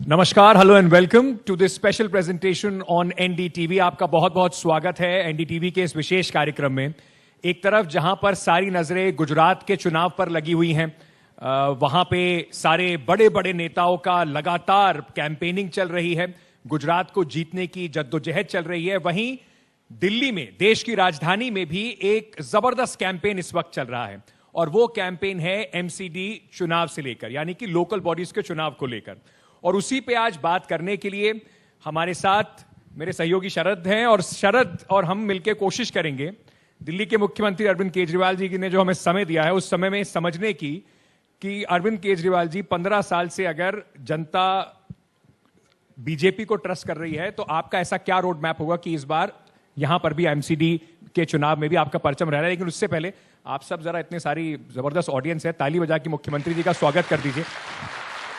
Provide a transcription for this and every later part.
नमस्कार, hello and welcome to this special presentation on NDTV. आपका बहुत बहुत स्वागत है एनडीटीवी के इस विशेष कार्यक्रम में। एक तरफ जहां पर सारी नजरें गुजरात के चुनाव पर लगी हुई हैं, वहां पे सारे बड़े बड़े नेताओं का लगातार कैंपेनिंग चल रही है, गुजरात को जीतने की जद्दोजहद चल रही है। वहीं दिल्ली में, देश की राजधानी में भी एक जबरदस्त कैंपेन इस वक्त चल रहा है, और वो कैंपेन है एमसीडी चुनाव से लेकर, यानी कि लोकल बॉडीज के चुनाव को लेकर। और उसी पे आज बात करने के लिए हमारे साथ मेरे सहयोगी शरद हैं, और शरद और हम मिलकर कोशिश करेंगे दिल्ली के मुख्यमंत्री अरविंद केजरीवाल जी ने जो हमें समय दिया है, उस समय में समझने की कि अरविंद केजरीवाल जी 15 साल से अगर जनता बीजेपी को ट्रस्ट कर रही है, तो आपका ऐसा क्या रोड मैप होगा कि इस बार यहां पर भी एमसीडी के चुनाव में भी आपका परचम रह रहा है। लेकिन उससे पहले आप सब जरा, इतने सारी जबरदस्त ऑडियंस है, ताली बजा के मुख्यमंत्री जी का स्वागत कर दीजिए।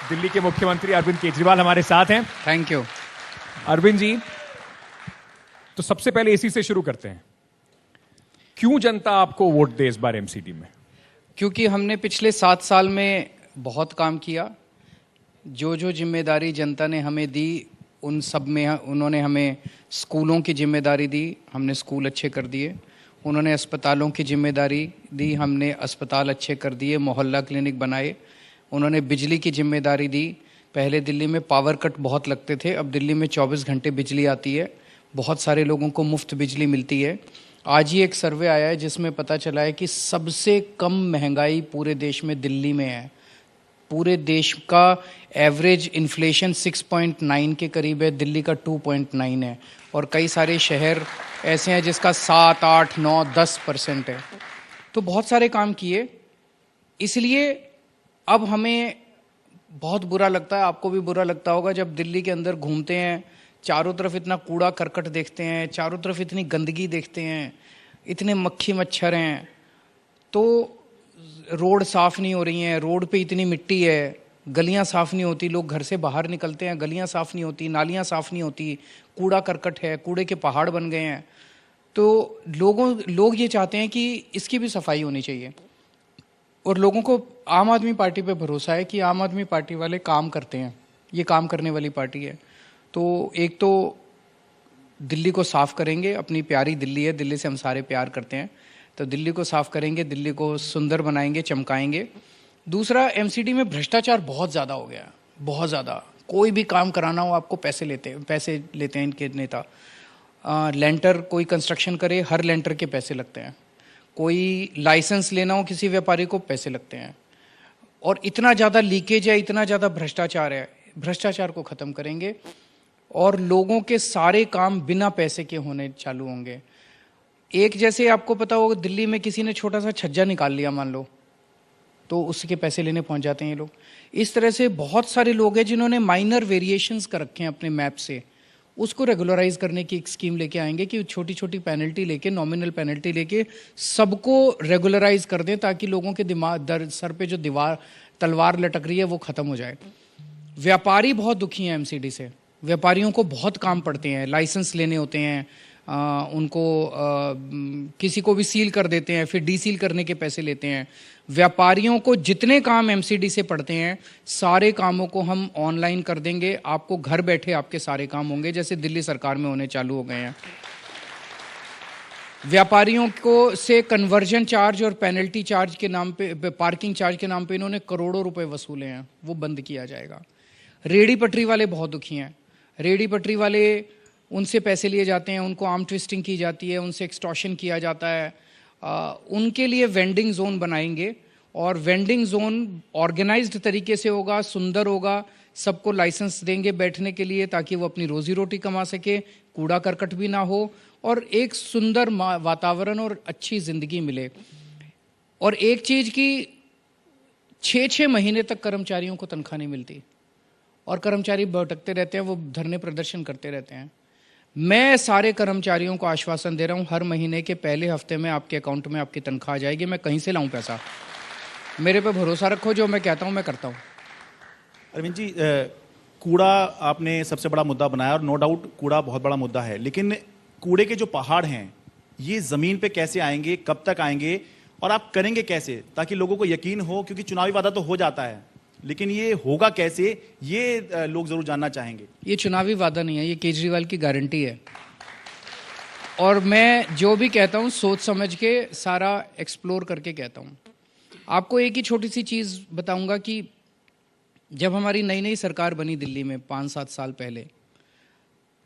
दिल्ली के मुख्यमंत्री अरविंद केजरीवाल हमारे साथ हैं। थैंक यू अरविंद जी, तो सबसे पहले इसी से शुरू करते हैं, क्यों जनता आपको वोट दे इस बार एमसीडी में? क्योंकि हमने पिछले 7 साल में बहुत काम किया। जो जो जिम्मेदारी जनता ने हमें दी, उन सब में उन्होंने हमें स्कूलों की जिम्मेदारी दी, हमने स्कूल अच्छे कर दिए। उन्होंने अस्पतालों की जिम्मेदारी दी, हमने अस्पताल अच्छे कर दिए, मोहल्ला क्लिनिक बनाए। उन्होंने बिजली की जिम्मेदारी दी। पहले दिल्ली में पावर कट बहुत लगते थे, अब दिल्ली में 24 घंटे बिजली आती है, बहुत सारे लोगों को मुफ्त बिजली मिलती है। आज ही एक सर्वे आया है जिसमें पता चला है कि सबसे कम महंगाई पूरे देश में दिल्ली में है। पूरे देश का एवरेज इन्फ्लेशन 6.9 के करीब है, दिल्ली का 2.9 है, और कई सारे शहर ऐसे हैं जिसका 7, 8, 9, 10% है। तो बहुत सारे काम किए, इसलिए अब हमें बहुत बुरा लगता है, आपको भी बुरा लगता होगा, जब दिल्ली के अंदर घूमते हैं, चारों तरफ इतना कूड़ा करकट देखते हैं, चारों तरफ इतनी गंदगी देखते हैं, इतने मक्खी मच्छर हैं, तो रोड साफ नहीं हो रही हैं, रोड पे इतनी मिट्टी है, गलियां साफ नहीं होती, लोग घर से बाहर निकलते हैं, गलियां साफ नहीं होती, नालियां साफ नहीं होती, कूड़ा करकट है, कूड़े के पहाड़ बन गए हैं। तो लोग ये चाहते हैं कि इसकी भी सफाई होनी चाहिए, और लोगों को आम आदमी पार्टी पे भरोसा है कि आम आदमी पार्टी वाले काम करते हैं, ये काम करने वाली पार्टी है। तो एक तो दिल्ली को साफ करेंगे, अपनी प्यारी दिल्ली है, दिल्ली से हम सारे प्यार करते हैं, तो दिल्ली को साफ करेंगे, दिल्ली को सुंदर बनाएंगे, चमकाएंगे। दूसरा, एमसीडी में भ्रष्टाचार बहुत ज़्यादा हो गया, बहुत ज़्यादा। कोई भी काम कराना हो आपको पैसे लेते हैं इनके नेता। लेंटर कोई कंस्ट्रक्शन करे, हर लेंटर के पैसे लगते हैं। कोई लाइसेंस लेना हो किसी व्यापारी को, पैसे लगते हैं। और इतना ज़्यादा लीकेज है, इतना ज़्यादा भ्रष्टाचार है। भ्रष्टाचार को ख़त्म करेंगे और लोगों के सारे काम बिना पैसे के होने चालू होंगे। एक, जैसे आपको पता होगा, दिल्ली में किसी ने छोटा सा छज्जा निकाल लिया मान लो, तो उसके पैसे लेने पहुंच जाते हैं ये लोग। इस तरह से बहुत सारे लोग हैं जिन्होंने माइनर वेरिएशंस कर रखे हैं अपने मैप से, उसको रेगुलराइज करने की एक स्कीम लेके आएंगे कि छोटी छोटी पेनल्टी लेके, नॉमिनल पेनल्टी लेके सबको रेगुलराइज कर दें, ताकि लोगों के दिमाग सर पे जो तलवार लटक रही है वो खत्म हो जाए। व्यापारी बहुत दुखी हैं एमसीडी से, व्यापारियों को बहुत काम पड़ते हैं, लाइसेंस लेने होते हैं, उनको किसी को भी सील कर देते हैं, फिर डीसील करने के पैसे लेते हैं। व्यापारियों को जितने काम एमसीडी से पड़ते हैं, सारे कामों को हम ऑनलाइन कर देंगे, आपको घर बैठे आपके सारे काम होंगे, जैसे दिल्ली सरकार में होने चालू हो गए हैं। व्यापारियों को से कन्वर्जन चार्ज और पेनल्टी चार्ज के नाम पे, पार्किंग चार्ज के नाम पे इन्होंने करोड़ों रुपए वसूले हैं, वो बंद किया जाएगा। रेडी पटरी वाले बहुत दुखी हैं, रेडी पटरी वाले, उनसे पैसे लिए जाते हैं, उनको आर्म ट्विस्टिंग की जाती है, उनसे एक्सटॉर्शन किया जाता है। उनके लिए वेंडिंग जोन बनाएंगे, और वेंडिंग जोन ऑर्गेनाइज्ड तरीके से होगा, सुंदर होगा, सबको लाइसेंस देंगे बैठने के लिए, ताकि वो अपनी रोजी रोटी कमा सके, कूड़ा करकट भी ना हो, और एक सुंदर वातावरण और अच्छी जिंदगी मिले। और एक चीज की, 6-6 महीने तक कर्मचारियों को तनख्वाह नहीं मिलती, और कर्मचारी भटकते रहते हैं, वो धरने प्रदर्शन करते रहते हैं। मैं सारे कर्मचारियों को आश्वासन दे रहा हूं, हर महीने के पहले हफ्ते में आपके अकाउंट में आपकी तनख्वाह आ जाएगी। मैं कहीं से लाऊं पैसा, मेरे पे भरोसा रखो, जो मैं कहता हूं मैं करता हूं। अरविंद जी, कूड़ा आपने सबसे बड़ा मुद्दा बनाया, और नो डाउट कूड़ा बहुत बड़ा मुद्दा है, लेकिन कूड़े के जो पहाड़ हैं, ये जमीन पे कैसे आएंगे, कब तक आएंगे, और आप करेंगे कैसे, ताकि लोगों को यकीन हो, क्योंकि चुनावी वादा तो हो जाता है, लेकिन ये होगा कैसे, ये लोग जरूर जानना चाहेंगे। ये चुनावी वादा नहीं है, ये केजरीवाल की गारंटी है। और मैं जो भी कहता हूँ सोच समझ के सारा एक्सप्लोर करके कहता हूँ। आपको एक ही छोटी सी चीज़ बताऊंगा कि जब हमारी नई नई सरकार बनी दिल्ली में 5-7 साल पहले,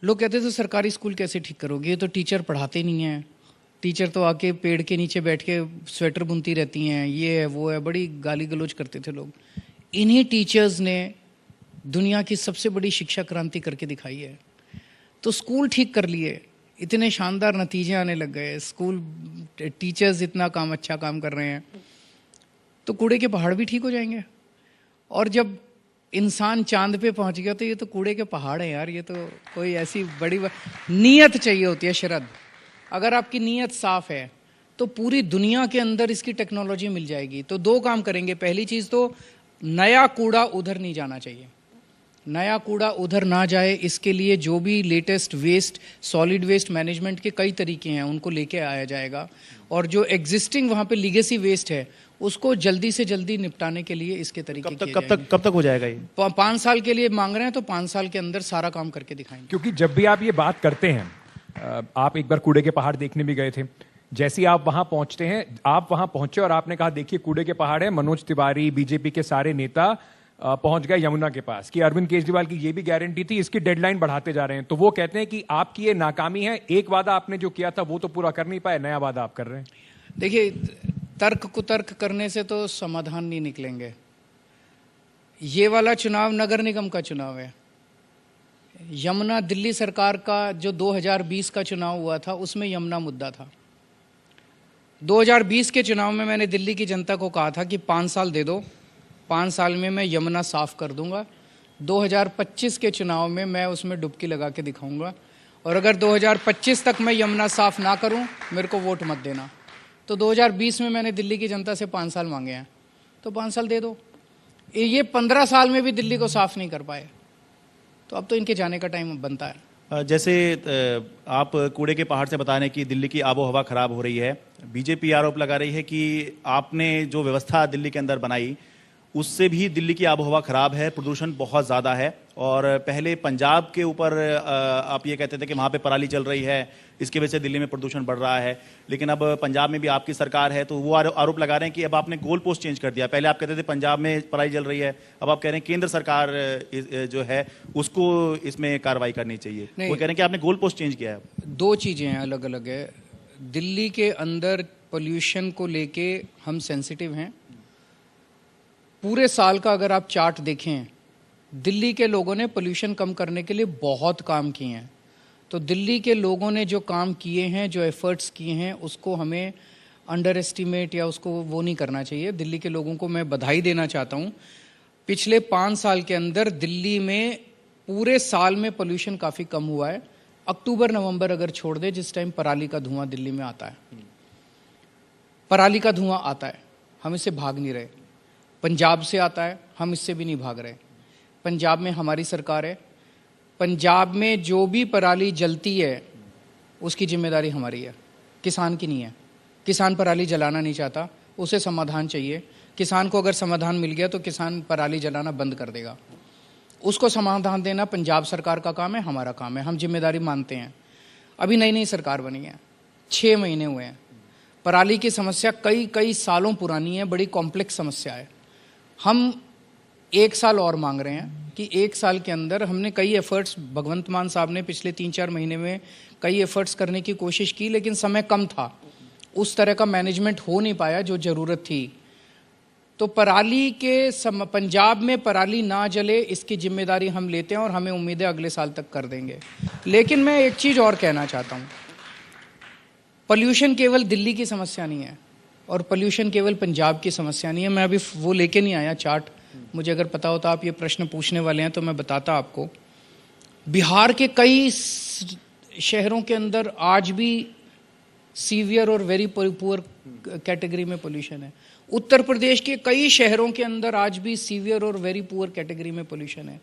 लोग कहते थे सरकारी स्कूल कैसे ठीक करोगे, ये तो टीचर पढ़ाते नहीं हैं, टीचर तो आके पेड़ के नीचे बैठ के स्वेटर बुनती रहती हैं, ये है वो है, बड़ी गाली गलौज करते थे लोग। इन्हीं टीचर्स ने दुनिया की सबसे बड़ी शिक्षा क्रांति करके दिखाई है। तो स्कूल ठीक कर लिए, इतने शानदार नतीजे आने लग गए, स्कूल टीचर्स इतना अच्छा काम कर रहे हैं, तो कूड़े के पहाड़ भी ठीक हो जाएंगे। और जब इंसान चांद पे पहुंच गया तो ये तो कूड़े के पहाड़ है यार, ये तो कोई ऐसी बड़ी नीयत चाहिए होती है, श्रद्धा। अगर आपकी नीयत साफ है तो पूरी दुनिया के अंदर इसकी टेक्नोलॉजी मिल जाएगी। तो 2 काम करेंगे। पहली चीज तो नया कूड़ा उधर नहीं जाना चाहिए, नया कूड़ा उधर ना जाए, इसके लिए जो भी latest waste, solid waste management के कई तरीके हैं उनको लेके आया जाएगा। और जो एग्जिस्टिंग वहां पे लीगेसी वेस्ट है उसको जल्दी से जल्दी निपटाने के लिए इसके तरीके कब तक हो जाएगा ये? 5 साल के लिए मांग रहे हैं तो 5 साल के अंदर सारा काम करके दिखाएंगे। क्योंकि जब भी आप ये बात करते हैं, आप एक बार कूड़े के पहाड़ देखने भी गए थे, जैसे आप वहां पहुंचते हैं, आप वहां पहुंचे और आपने कहा देखिए कूड़े के पहाड़ है, मनोज तिवारी, बीजेपी के सारे नेता पहुंच गए यमुना के पास, कि अरविंद केजरीवाल की ये भी गारंटी थी, इसकी डेडलाइन बढ़ाते जा रहे हैं। तो वो कहते हैं कि आपकी ये नाकामी है, एक वादा आपने जो किया था वो तो पूरा कर नहीं पाए, नया वादा आप कर रहे हैं। देखिए, तर्क कुतर्क करने से तो समाधान नहीं निकलेंगे। ये वाला चुनाव नगर निगम का चुनाव है। यमुना दिल्ली सरकार का जो 2020 का चुनाव हुआ था उसमें यमुना मुद्दा था। 2020 के चुनाव में मैंने दिल्ली की जनता को कहा था कि 5 साल दे दो, 5 साल में मैं यमुना साफ कर दूंगा। 2025 के चुनाव में मैं उसमें डुबकी लगा के दिखाऊंगा, और अगर 2025 तक मैं यमुना साफ ना करूं मेरे को वोट मत देना। तो 2020 में मैंने दिल्ली की जनता से 5 साल मांगे हैं, तो 5 साल दे दो। ये 15 साल में भी दिल्ली को साफ नहीं कर पाए, तो अब तो इनके जाने का टाइम बनता है। जैसे आप कूड़े के पहाड़ से बता रहे हैं कि दिल्ली की आबो हवा खराब हो रही है, बीजेपी आरोप लगा रही है कि आपने जो व्यवस्था दिल्ली के अंदर बनाई उससे भी दिल्ली की आबो हवा खराब है, प्रदूषण बहुत ज़्यादा है। और पहले पंजाब के ऊपर आप ये कहते थे कि वहाँ पे पराली चल रही है, इसकी वजह से दिल्ली में प्रदूषण बढ़ रहा है, लेकिन अब पंजाब में भी आपकी सरकार है, तो वो आरोप लगा रहे हैं कि अब आपने गोल पोस्ट चेंज कर दिया। पहले आप कहते थे पंजाब में पराली जल रही है, अब आप कह रहे हैं केंद्र सरकार जो है उसको इसमें कार्रवाई करनी चाहिए। वो कह रहे हैं कि आपने गोल पोस्ट चेंज किया है। 2 चीज़ें हैं, अलग अलग है। दिल्ली के अंदर पोल्यूशन को लेके हम सेंसिटिव हैं। पूरे साल का अगर आप चार्ट देखें, दिल्ली के लोगों ने पोल्यूशन कम करने के लिए बहुत काम किए हैं। तो दिल्ली के लोगों ने जो काम किए हैं, जो एफर्ट्स किए हैं, उसको हमें अंडर एस्टिमेट या उसको वो नहीं करना चाहिए। दिल्ली के लोगों को मैं बधाई देना चाहता हूँ। पिछले 5 साल के अंदर दिल्ली में पूरे साल में पोल्यूशन काफ़ी कम हुआ है। अक्टूबर नवंबर अगर छोड़ दे, जिस टाइम पराली का धुआं दिल्ली में आता है, पराली का धुआं आता है, हम इससे भाग नहीं रहे। पंजाब से आता है, हम इससे भी नहीं भाग रहे। पंजाब में हमारी सरकार है, पंजाब में जो भी पराली जलती है उसकी जिम्मेदारी हमारी है, किसान की नहीं है। किसान पराली जलाना नहीं चाहता, उसे समाधान चाहिए। किसान को अगर समाधान मिल गया तो किसान पराली जलाना बंद कर देगा। उसको समाधान देना पंजाब सरकार का काम है, हमारा काम है, हम जिम्मेदारी मानते हैं। अभी नई नई सरकार बनी है, 6 महीने हुए हैं। पराली की समस्या कई सालों पुरानी है, बड़ी कॉम्प्लेक्स समस्या है। हम 1 साल और मांग रहे हैं कि 1 साल के अंदर हमने कई एफर्ट्स, भगवंत मान साहब ने पिछले 3-4 महीने में कई एफर्ट्स करने की कोशिश की, लेकिन समय कम था, उस तरह का मैनेजमेंट हो नहीं पाया जो ज़रूरत थी। तो पराली के पंजाब में पराली ना जले, इसकी जिम्मेदारी हम लेते हैं और हमें उम्मीद है अगले साल तक कर देंगे। लेकिन मैं एक चीज़ और कहना चाहता हूँ, पोल्यूशन केवल दिल्ली की समस्या नहीं है और पोल्यूशन केवल पंजाब की समस्या नहीं है। मैं अभी वो लेके नहीं आया चार्ट, मुझे अगर पता होता आप ये प्रश्न पूछने वाले हैं तो मैं बताता आपको। बिहार के कई शहरों के अंदर आज भी सीवियर और वेरी पुअर कैटेगरी में पोल्यूशन है। उत्तर प्रदेश के कई शहरों के अंदर आज भी सीवियर और वेरी पुअर कैटेगरी में पोल्यूशन है।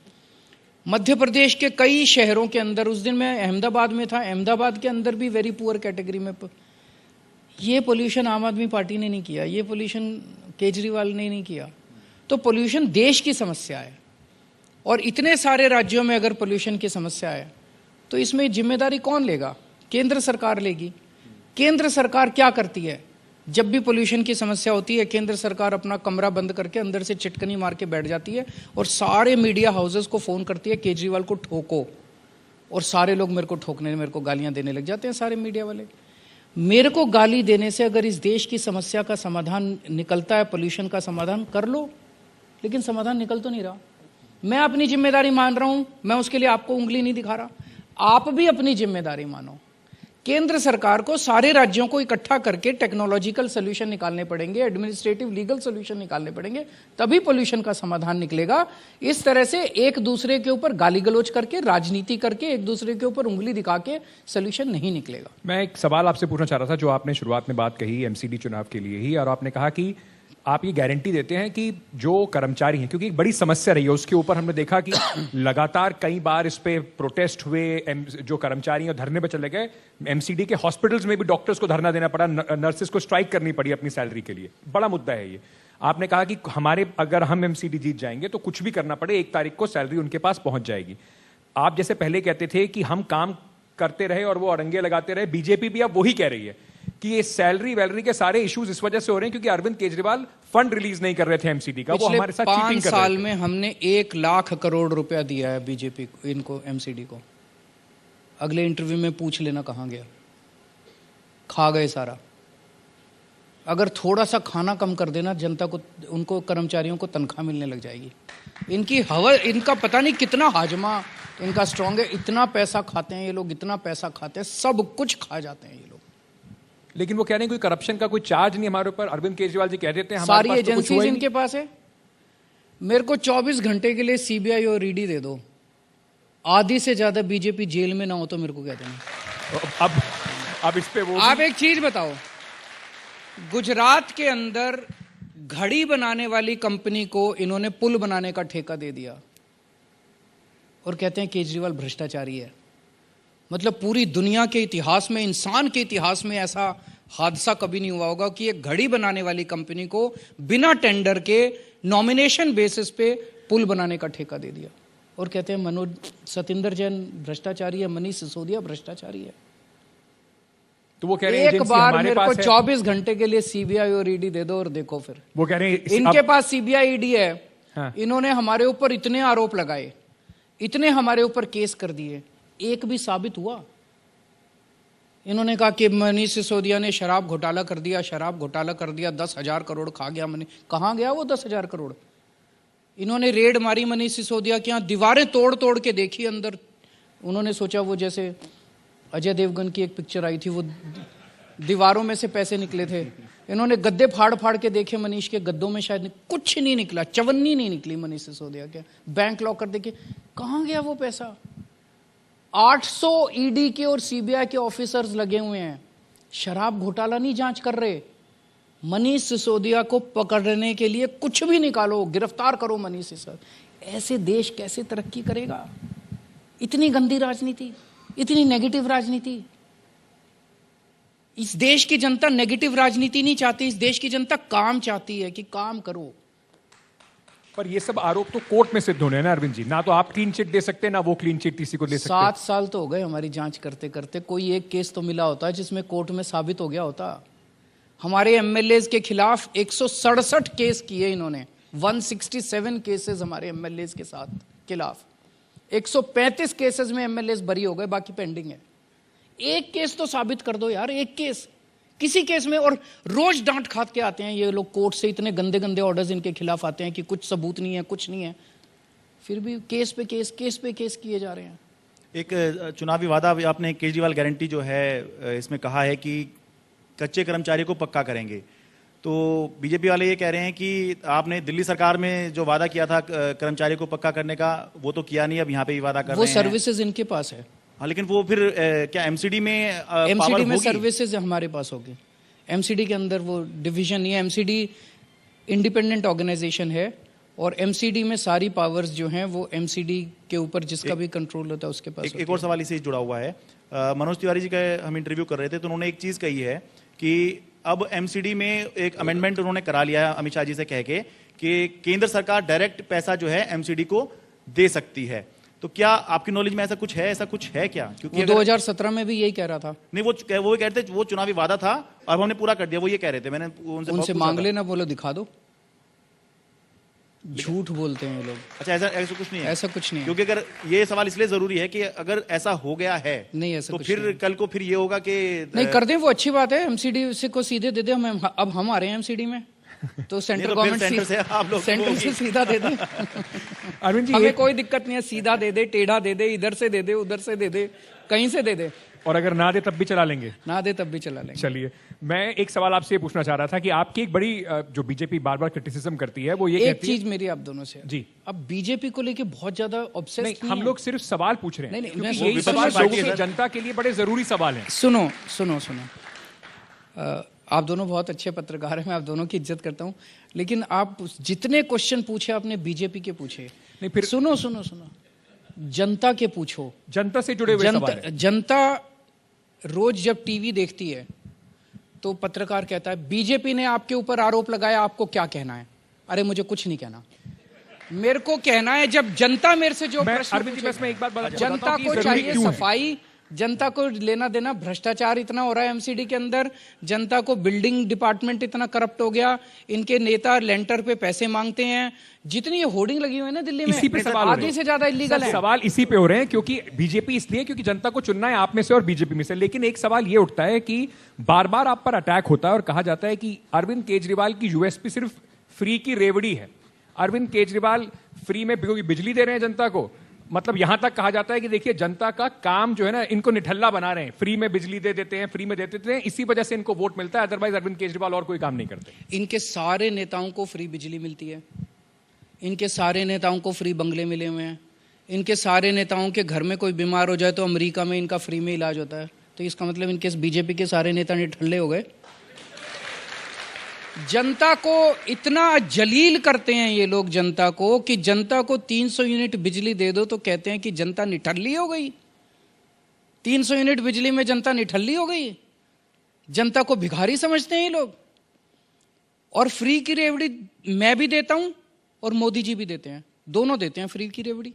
मध्य प्रदेश के कई शहरों के अंदर, उस दिन मैं अहमदाबाद में था, अहमदाबाद के अंदर भी वेरी पुअर कैटेगरी में। ये पोल्यूशन आम आदमी पार्टी ने नहीं किया, ये पोल्यूशन केजरीवाल ने नहीं किया। तो तो पोल्यूशन देश की समस्या है, और इतने सारे राज्यों में अगर पोल्यूशन की समस्या है तो इसमें जिम्मेदारी कौन लेगा? केंद्र सरकार लेगी। केंद्र सरकार क्या करती है? जब भी पोल्यूशन की समस्या होती है, केंद्र सरकार अपना कमरा बंद करके अंदर से चिटकनी मार के बैठ जाती है और सारे मीडिया हाउसेस को फोन करती है, केजरीवाल को ठोको। और सारे लोग मेरे को ठोकने, मेरे को गालियां देने लग जाते हैं, सारे मीडिया वाले। मेरे को गाली देने से अगर इस देश की समस्या का समाधान निकलता है, पोल्यूशन का समाधान कर लो, लेकिन समाधान निकल तो नहीं रहा। मैं अपनी जिम्मेदारी मान रहा हूं, मैं उसके लिए आपको उंगली नहीं दिखा रहा। आप भी अपनी जिम्मेदारी मानो। केंद्र सरकार को सारे राज्यों को इकट्ठा करके टेक्नोलॉजिकल सोल्यूशन निकालने पड़ेंगे, एडमिनिस्ट्रेटिव लीगल सोल्यूशन निकालने पड़ेंगे, तभी पोल्यूशन का समाधान निकलेगा। इस तरह से एक दूसरे के ऊपर गाली गलौज करके, राजनीति करके, एक दूसरे के ऊपर उंगली दिखा के सोल्यूशन नहीं निकलेगा। मैं एक सवाल आपसे पूछना चाह रहा था, जो आपने शुरुआत में बात कही एमसीडी चुनाव के लिए ही, और आपने कहा कि आप ये गारंटी देते हैं कि जो कर्मचारी हैं, क्योंकि एक बड़ी समस्या रही है उसके ऊपर, हमने देखा कि लगातार कई बार इस पे प्रोटेस्ट हुए, जो कर्मचारी हैं धरने पे चले गए। एमसीडी के हॉस्पिटल्स में भी डॉक्टर्स को धरना देना पड़ा, नर्सेस को स्ट्राइक करनी पड़ी अपनी सैलरी के लिए। बड़ा मुद्दा है ये। आपने कहा कि अगर हम एमसीडी जीत जाएंगे तो कुछ भी करना पड़े, 1 तारीख को सैलरी उनके पास पहुंच जाएगी। आप जैसे पहले कहते थे कि हम काम करते रहे और वो अड़ंगे लगाते रहे, बीजेपी भी अब वही कह रही है कि ये सैलरी वैलरी के सारे इश्यूज इस वजह से हो रहे हैं क्योंकि अरविंद केजरीवाल फंड रिलीज नहीं कर रहे थे एमसीडी का, वो हमारे साथ चीटिंग कर रहे थे। 5 साल में हमने 1 लाख करोड़ रुपया दिया है बीजेपी को, इनको, एमसीडी को। अगले इंटरव्यू में पूछ लेना कहां गया, खा गए सारा। अगर थोड़ा सा खाना कम कर देना जनता को, उनको कर्मचारियों को तनख्वाह मिलने लग जाएगी। इनकी हवा, इनका पता नहीं कितना हाजमा इनका स्ट्रांग है, इतना पैसा खाते हैं ये लोग, इतना पैसा खाते हैं, सब कुछ खा जाते हैं ये लोग। लेकिन वो कह रहे हैं कोई करप्शन का कोई चार्ज नहीं हमारे ऊपर। अरविंद केजरीवाल जी कह देते हैं सारी एजेंसीज इनके पास है। मेरे को 24 घंटे के लिए सीबीआई और ईडी दे दो, आधी से ज्यादा बीजेपी जेल में ना हो तो मेरे को क्या देना। अब इस पे वो आप एक चीज बताओ, गुजरात के अंदर घड़ी बनाने वाली कंपनी को इन्होंने पुल बनाने का ठेका दे दिया और कहते हैं केजरीवाल भ्रष्टाचारी है। मतलब पूरी दुनिया के इतिहास में, इंसान के इतिहास में ऐसा हादसा कभी नहीं हुआ होगा कि एक घड़ी बनाने वाली कंपनी को बिना टेंडर के नॉमिनेशन बेसिस पे पुल बनाने का ठेका दे दिया और कहते हैं मनोज सतिंदर जैन भ्रष्टाचारी है, मनीष सिसोदिया भ्रष्टाचारी है। तो वो कह रहे हैं एक बार मेरे को 24 घंटे के लिए सीबीआई और ईडी दे दो और देखो फिर। वो कह रहे हैं इनके पास सीबीआई ईडी है। हाँ। इन्होंने हमारे ऊपर इतने आरोप लगाए, इतने हमारे ऊपर केस कर दिए, एक भी साबित हुआ? इन्होंने कहा कि मनीष सिसोदिया ने शराब घोटाला कर दिया, शराब घोटाला कर दिया, 10,000 करोड़ खा गया मनीष। कहां गया वो 10,000 करोड़? इन्होंने रेड मारी मनीष सिसोदिया के यहां, दीवारें तोड़ तोड़ के देखी अंदर। उन्होंने सोचा वो जैसे अजय देवगन की एक पिक्चर आई थी, वो दीवारों में से पैसे निकले थे। इन्होंने गद्दे फाड़ फाड़ के देखे मनीष के, गद्दों में शायद कुछ नहीं निकला, चवन्नी नहीं निकली मनीष सिसोदिया के। बैंक लॉकर देखे, कहां गया वो पैसा? 800 ईडी के और सीबीआई के ऑफिसर्स लगे हुए हैं, शराब घोटाला नहीं जांच कर रहे। मनीष सिसोदिया को पकड़ने के लिए कुछ भी निकालो, गिरफ्तार करो मनीष सिसोदिया। ऐसे देश कैसे तरक्की करेगा? इतनी गंदी राजनीति, इतनी नेगेटिव राजनीति। इस देश की जनता नेगेटिव राजनीति नहीं चाहती, इस देश की जनता काम चाहती है कि काम करो। पर ये सब आरोप तो कोर्ट में सिद्ध होने हैं ना अरविंद जी, ना तो आप क्लीन चिट दे सकते, ना वो क्लीन चिट किसी को दे सकते। 7 साल तो हो गए हमारी जांच करते करते, कोई एक केस तो मिला होता है जिसमें कोर्ट में साबित हो गया होता। हमारे एमएलएज के खिलाफ 167 केस किए इन्होंने, 167 केसेस हमारे एमएलएज के साथ खिलाफ। 135 केसेस में एमएलएज बरी हो गए, बाकी पेंडिंग है। एक केस तो साबित कर दो यार, एक केस किसी केस में। और रोज डांट खाते के आते हैं ये लोग कोर्ट से, इतने गंदे गंदे ऑर्डर्स इनके खिलाफ आते हैं कि कुछ सबूत नहीं है, कुछ नहीं है, फिर भी केस पे केस, केस पे केस किए जा रहे हैं। एक चुनावी वादा आपने केजरीवाल गारंटी जो है इसमें कहा है कि कच्चे कर्मचारी को पक्का करेंगे, तो बीजेपी वाले ये कह रहे हैं कि आपने दिल्ली सरकार में जो वादा किया था कर्मचारी को पक्का करने का, वो तो किया नहीं, अब यहाँ पे भी वादा कर रहे हैं। वो सर्विसेज इनके पास है। हाँ, लेकिन वो फिर क्या एमसीडी में एमसीडी में सर्विसेज हमारे पास होगी। एमसीडी के अंदर वो डिवीजन नहीं है, एमसीडी इंडिपेंडेंट ऑर्गेनाइजेशन है और एमसीडी में सारी पावर्स जो हैं वो एमसीडी के ऊपर जिसका भी कंट्रोल होता है उसके पास। एक और सवाल इसे जुड़ा हुआ है, मनोज तिवारी जी का हम इंटरव्यू कर रहे थे तो उन्होंने एक चीज कही है कि अब एमसीडी में एक अमेंडमेंट उन्होंने करा लिया है अमित शाह जी से कह के कि केंद्र सरकार डायरेक्ट पैसा जो है एमसीडी को दे सकती है। तो क्या आपकी नॉलेज में ऐसा कुछ है क्या? क्योंकि वो 2017 में भी यही कह रहा था। नहीं, वो कह रहे थे वो चुनावी वादा था और हमने पूरा कर दिया, वो ये कह रहे थे। मैंने उनसे मांग लेना, बोलो दिखा दो। झूठ बोलते हैं ये लोग। अच्छा, ऐसा कुछ नहीं है? ऐसा कुछ नहीं है। क्योंकि अगर ये सवाल इसलिए जरूरी है कि अगर ऐसा हो गया है नहीं, ऐसा तो कुछ फिर नहीं। कल को फिर ये होगा कि नहीं कर दें, वो अच्छी बात है। एमसीडी से को सीधे दे दे, अब हम आ रहे हैं एमसीडी में, तो सेंट्रल गवर्नमेंट सेंटर से सीधा दे दे। अरविंद जी, हमें कोई दिक्कत नहीं है, सीधा दे दे, टेढ़ा दे दे, इधर से दे दे, उधर से दे दे, कहीं से दे दे। और अगर ना दे तब भी चला लेंगे? ना दे तब भी चला लेंगे। चलिए, मैं एक सवाल आपसे पूछना चाह रहा था कि आपकी एक बड़ी जो बीजेपी बार बार क्रिटिसिज्म करती है वो ये एक कहती है। चीज मेरी आप दोनों से जी। अब बीजेपी को लेके बहुत ज्यादा ऑब्सेस्ड नहीं, हम लोग सिर्फ सवाल पूछ रहे हैं नहीं, क्योंकि मैं यही समझ सवाल रहा हूं। लोगों की जनता के लिए बड़े जरूरी सवाल हैं। सुनो आप दोनों बहुत अच्छे पत्रकार हैं, मैं आप दोनों की इज्जत करता हूं, लेकिन आप जितने क्वेश्चन पूछे आपने बीजेपी के पूछे नहीं, फिर सुनो जनता के पूछो। जनता से जुड़े हुए सवाल हैं। जनता रोज जब टीवी देखती है तो पत्रकार कहता है बीजेपी ने आपके ऊपर आरोप लगाया, आपको क्या कहना है? अरे मुझे कुछ नहीं कहना, मेरे को कहना है जब जनता मेरे से जो प्रश्न अरविंद जी, बस मैं एक बात बताता हूं जनता कि को जरूरी चाहिए क्यों है? सफाई, जनता को लेना देना, भ्रष्टाचार इतना हो रहा है एमसीडी के अंदर, जनता को बिल्डिंग डिपार्टमेंट इतना करप्ट हो गया, इनके नेता लेंटर पे पैसे मांगते हैं, जितनी ये होर्डिंग लगी हुई है ना दिल्ली में, इसी पे सवाल हो रहे आधी हैं। से ज्यादा इलीगल है। सवाल इसी पे हो रहे हैं क्योंकि बीजेपी इसलिए क्योंकि जनता को चुनना है आप में से और बीजेपी में से। लेकिन एक सवाल ये उठता है कि बार बार आप पर अटैक होता है और कहा जाता है कि अरविंद केजरीवाल की यूएसपी सिर्फ फ्री की रेवड़ी है। अरविंद केजरीवाल फ्री में बिजली दे रहे हैं जनता को, मतलब यहां तक कहा जाता है कि देखिए जनता का काम जो है ना, इनको निठल्ला बना रहे हैं, फ्री में बिजली दे देते हैं, फ्री में दे देते हैं, इसी वजह से इनको वोट मिलता है। अदरवाइज अरविंद केजरीवाल और कोई काम नहीं करते। इनके सारे नेताओं को फ्री बिजली मिलती है, इनके सारे नेताओं को फ्री बंगले मिले हुए हैं, इनके सारे नेताओं के घर में कोई बीमार हो जाए तो अमेरिका में इनका फ्री में इलाज होता है। तो इसका मतलब इनके बीजेपी के सारे नेता निठल्ले हो गए। जनता को इतना जलील करते हैं ये लोग जनता को कि जनता को 300 यूनिट बिजली दे दो तो कहते हैं कि जनता निठल्ली हो गई। 300 यूनिट बिजली में जनता निठल्ली हो गई, जनता को भिखारी समझते हैं ये लोग। और फ्री की रेवड़ी मैं भी देता हूं और मोदी जी भी देते हैं, दोनों देते हैं फ्री की रेवड़ी।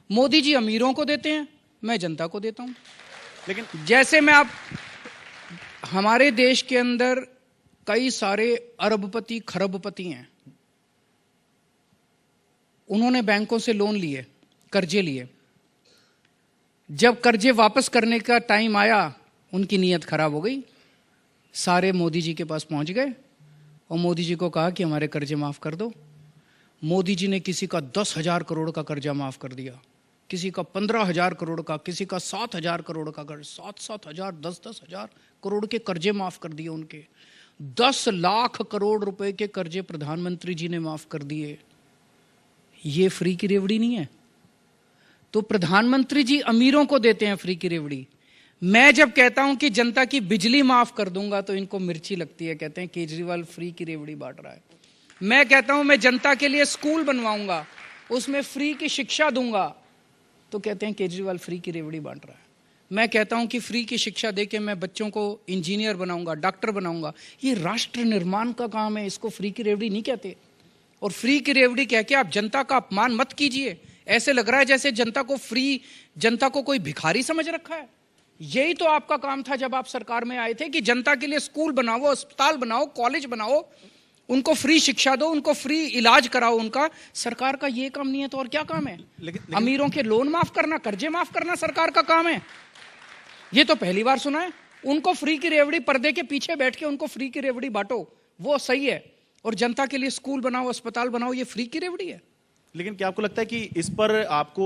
मोदी जी अमीरों को देते हैं, मैं जनता को देता हूं। लेकिन जैसे मैं आप हमारे देश के अंदर कई सारे अरबपति खरबपति हैं, उन्होंने बैंकों से लोन लिए, कर्जे लिए, जब कर्जे वापस करने का टाइम आया उनकी नीयत खराब हो गई, सारे मोदी जी के पास पहुंच गए और मोदी जी को कहा कि हमारे कर्जे माफ कर दो। मोदी जी ने किसी का 10,000 करोड़ का कर्जा माफ कर दिया, किसी का 15,000 करोड़ का, किसी का 7,000 करोड़ का कर्ज, 7,000 10,000 करोड़ के कर्जे माफ कर दिए उनके। 10 लाख करोड़ रुपए के कर्जे प्रधानमंत्री जी ने माफ कर दिए। ये फ्री की रेवड़ी नहीं है? तो प्रधानमंत्री जी अमीरों को देते हैं फ्री की रेवड़ी। मैं जब कहता हूं कि जनता की बिजली माफ कर दूंगा तो इनको मिर्ची लगती है, कहते हैं केजरीवाल फ्री की रेवड़ी बांट रहा है। मैं कहता हूं मैं जनता के लिए स्कूल बनवाऊंगा, उसमें फ्री की शिक्षा दूंगा, तो कहते हैं केजरीवाल फ्री की रेवड़ी बांट रहा है। मैं कहता हूं कि फ्री की शिक्षा देके मैं बच्चों को इंजीनियर बनाऊंगा, डॉक्टर बनाऊंगा, ये राष्ट्र निर्माण का काम है, इसको फ्री की रेवड़ी नहीं कहते। और फ्री की रेवड़ी कह के आप जनता का अपमान मत कीजिए। ऐसे लग रहा है जैसे जनता को कोई भिखारी समझ रखा है। यही तो आपका काम था जब आप सरकार में आए थे कि जनता के लिए स्कूल बनाओ, अस्पताल बनाओ, कॉलेज बनाओ, उनको फ्री शिक्षा दो, उनको फ्री इलाज कराओ। उनका सरकार का ये काम नहीं है तो और क्या काम है? लेकिन अमीरों के लोन माफ करना, कर्जे माफ करना सरकार का काम है? ये तो पहली बार सुना है। उनको फ्री की रेवड़ी, पर्दे के पीछे बैठ के उनको फ्री की रेवड़ी बांटो, वो सही है। और जनता के लिए स्कूल बनाओ, अस्पताल बनाओ, ये फ्री की रेवड़ी है। लेकिन क्या आपको लगता है कि इस पर आपको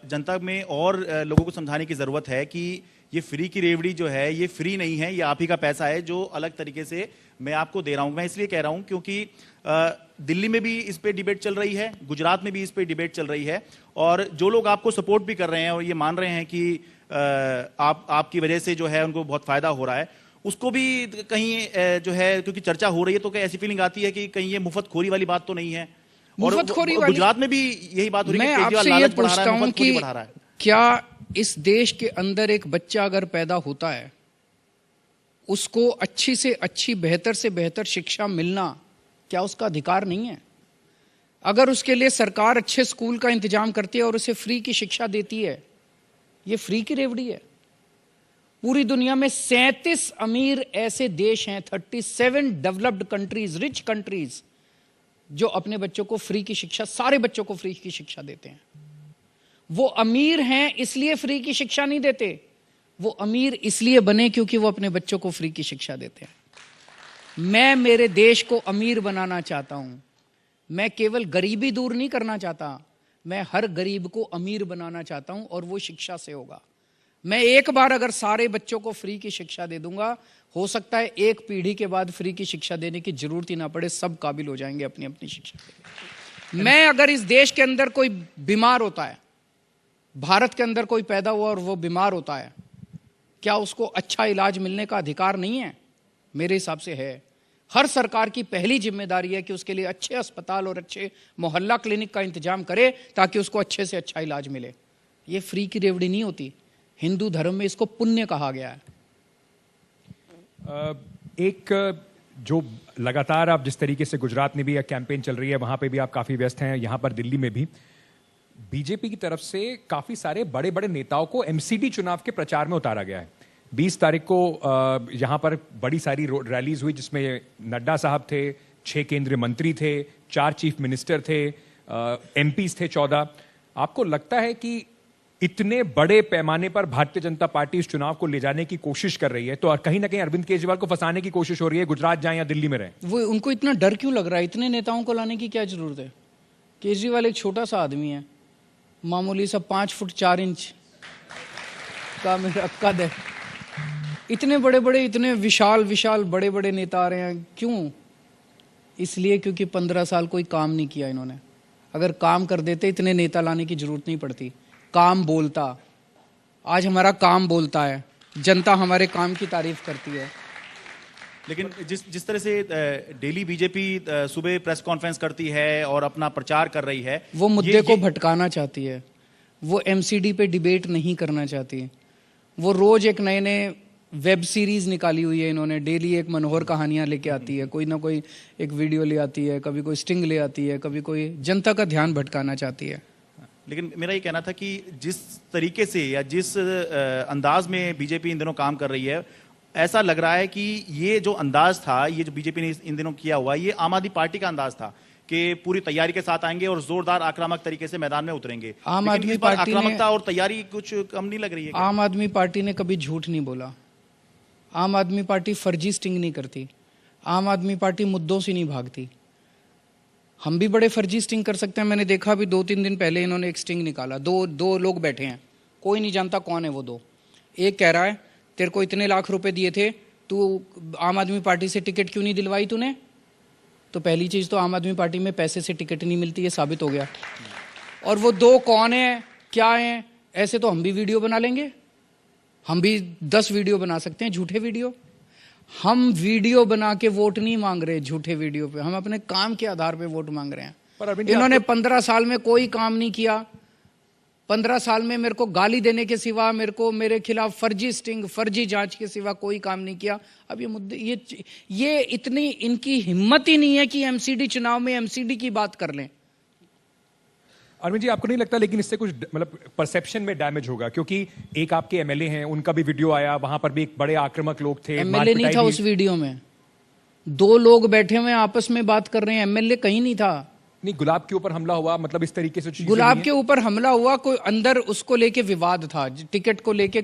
जनता में और लोगों को समझाने की जरूरत है कि ये फ्री की रेवड़ी जो है ये फ्री नहीं है, ये आप ही का पैसा है जो अलग तरीके से मैं आपको दे रहा हूं। मैं इसलिए कह रहा हूं क्योंकि दिल्ली में भी इस पे डिबेट चल रही है, गुजरात में भी इस पे डिबेट चल रही है, और जो लोग आपको सपोर्ट भी कर रहे हैं और ये मान रहे हैं कि आपकी वजह से जो है उनको बहुत फायदा हो रहा है, उसको भी कहीं जो है क्योंकि चर्चा हो रही है तो कहीं ऐसी फीलिंग आती है कि कहीं ये मुफ्तखोरी वाली बात तो नहीं है। और गुजरात में भी यही बात हो रही है कि केजरीवाल लालच बढ़ा रहा है, मुफ्तखोरी बढ़ा रहा है। क्या इस देश के अंदर एक बच्चा अगर पैदा होता है, उसको अच्छी से अच्छी, बेहतर से बेहतर शिक्षा मिलना क्या उसका अधिकार नहीं है? अगर उसके लिए सरकार अच्छे स्कूल का इंतजाम करती है और उसे फ्री की शिक्षा देती है, ये फ्री की रेवड़ी है। पूरी दुनिया में 37 अमीर ऐसे देश हैं, 37 डेवलप्ड कंट्रीज, रिच कंट्रीज, जो अपने बच्चों को फ्री की शिक्षा, सारे बच्चों को फ्री की शिक्षा देते हैं। वो अमीर हैं इसलिए फ्री की शिक्षा नहीं देते, वो अमीर इसलिए बने क्योंकि वो अपने बच्चों को फ्री की शिक्षा देते हैं। मैं मेरे देश को अमीर बनाना चाहता हूं। मैं केवल गरीबी दूर नहीं करना चाहता, मैं हर गरीब को अमीर बनाना चाहता हूं, और वो शिक्षा से होगा। मैं एक बार अगर सारे बच्चों को फ्री की शिक्षा दे दूंगा, हो सकता है एक पीढ़ी के बाद फ्री की शिक्षा देने की जरूरत ही ना पड़े, सब काबिल हो जाएंगे अपनी अपनी शिक्षा के लिए। मैं अगर इस देश के अंदर कोई बीमार होता है, भारत के अंदर कोई पैदा हुआ और वो बीमार होता है, क्या उसको अच्छा इलाज मिलने का अधिकार नहीं है? मेरे हिसाब से है। हर सरकार की पहली जिम्मेदारी है कि उसके लिए अच्छे अस्पताल और अच्छे मोहल्ला क्लिनिक का इंतजाम करे ताकि उसको अच्छे से अच्छा इलाज मिले। ये फ्री की रेवड़ी नहीं होती, हिंदू धर्म में इसको पुण्य कहा गया है। एक जो लगातार आप जिस तरीके से गुजरात में भी एक कैंपेन चल रही है, वहां पे भी आप काफी व्यस्त हैं, यहां पर दिल्ली में भी बीजेपी की तरफ से काफी सारे बड़े बड़े नेताओं को एमसीडी चुनाव के प्रचार में उतारा गया है। 20 तारीख को यहां पर बड़ी सारी रैलीज हुई जिसमें नड्डा साहब थे, 6 केंद्रीय मंत्री थे, 4 चीफ मिनिस्टर थे, एमपीज थे 14। आपको लगता है कि इतने बड़े पैमाने पर भारतीय जनता पार्टी इस चुनाव को ले जाने की कोशिश कर रही है, तो कहीं ना कहीं अरविंद केजरीवाल को फंसाने की कोशिश हो रही है, गुजरात जाए या दिल्ली में रहे? वो उनको इतना डर क्यों लग रहा है? इतने नेताओं को लाने की क्या जरूरत है? केजरीवाल एक छोटा सा आदमी है, मामूली सा 5 फुट 4 इंच का मेरा कद है। इतने बड़े बड़े, इतने विशाल विशाल बड़े बड़े नेता आ रहे हैं, क्यों? इसलिए क्योंकि 15 साल कोई काम नहीं किया इन्होंने। अगर काम कर देते इतने नेता लाने की जरूरत नहीं पड़ती। काम बोलता, आज हमारा काम बोलता है, जनता हमारे काम की तारीफ करती है। लेकिन जिस तरह से डेली बीजेपी सुबह प्रेस कॉन्फ्रेंस करती है और अपना प्रचार कर रही है, वो मुद्दे को भटकाना चाहती है। वो एमसीडी पे डिबेट नहीं करना चाहती। वो रोज एक नए नए वेब सीरीज निकाली हुई है इन्होंने, डेली एक मनोहर कहानियां लेके आती है, कोई ना कोई एक वीडियो ले आती है, कभी कोई स्टिंग ले आती है, कभी कोई जनता का ध्यान भटकाना चाहती है। लेकिन मेरा ये कहना था कि जिस तरीके से या जिस अंदाज में बीजेपी इन दिनों काम कर रही है, ऐसा लग रहा है कि ये जो अंदाज था, ये जो बीजेपी ने इन दिनों किया हुआ, ये आम आदमी पार्टी का अंदाज था कि पूरी तैयारी के साथ आएंगे और जोरदार आक्रामक तरीके से मैदान में उतरेंगे। आम आदमी पार्टी आक्रामकता और तैयारी कुछ कम नहीं लग रही है? आम आदमी पार्टी ने कभी झूठ नहीं बोला। आम आदमी पार्टी फर्जी स्टिंग नहीं करती। आम आदमी पार्टी मुद्दों से नहीं भागती। हम भी बड़े फर्जी स्टिंग कर सकते हैं। मैंने देखा अभी 2-3 दिन पहले इन्होंने एक स्टिंग निकाला। दो लोग बैठे हैं, कोई नहीं जानता कौन है वो दो। एक कह रहा है तेरे को इतने लाख रुपए दिए थे, तू आम आदमी पार्टी से टिकट क्यों नहीं दिलवाई तूने? तो पहली चीज तो आम आदमी पार्टी में पैसे से टिकट नहीं मिलती, ये साबित हो गया। और वो दो कौन है, क्या है? ऐसे तो हम भी वीडियो बना लेंगे, हम भी 10 वीडियो बना सकते हैं, झूठे वीडियो। हम वीडियो बना के वोट नहीं मांग रहे झूठे वीडियो पे, हम अपने काम के आधार पे वोट मांग रहे हैं। पर इन्होंने 15 साल में कोई काम नहीं किया। 15 साल में मेरे को गाली देने के सिवा, मेरे खिलाफ फर्जी स्टिंग, फर्जी जांच के सिवा कोई काम नहीं किया। अब ये मुद्दे, ये इतनी इनकी हिम्मत ही नहीं है कि एमसीडी चुनाव में एमसीडी की बात कर लें। अरविंद जी, आपको नहीं लगता लेकिन इससे कुछ मतलब परसेप्शन में डैमेज होगा? क्योंकि एक आपके एमएलए हैं, उनका भी वीडियो आया, वहां पर भी एक बड़े आक्रामक लोग थे। एमएलए नहीं था उस वीडियो में, 2 लोग बैठे हुए आपस में बात कर रहे हैं, एमएलए कहीं नहीं था। नहीं, गुलाब के ऊपर हमला हुआ, मतलब इस तरीके से गुलाब के ऊपर हमला हुआ, कोई अंदर उसको लेके विवाद था, टिकट को लेके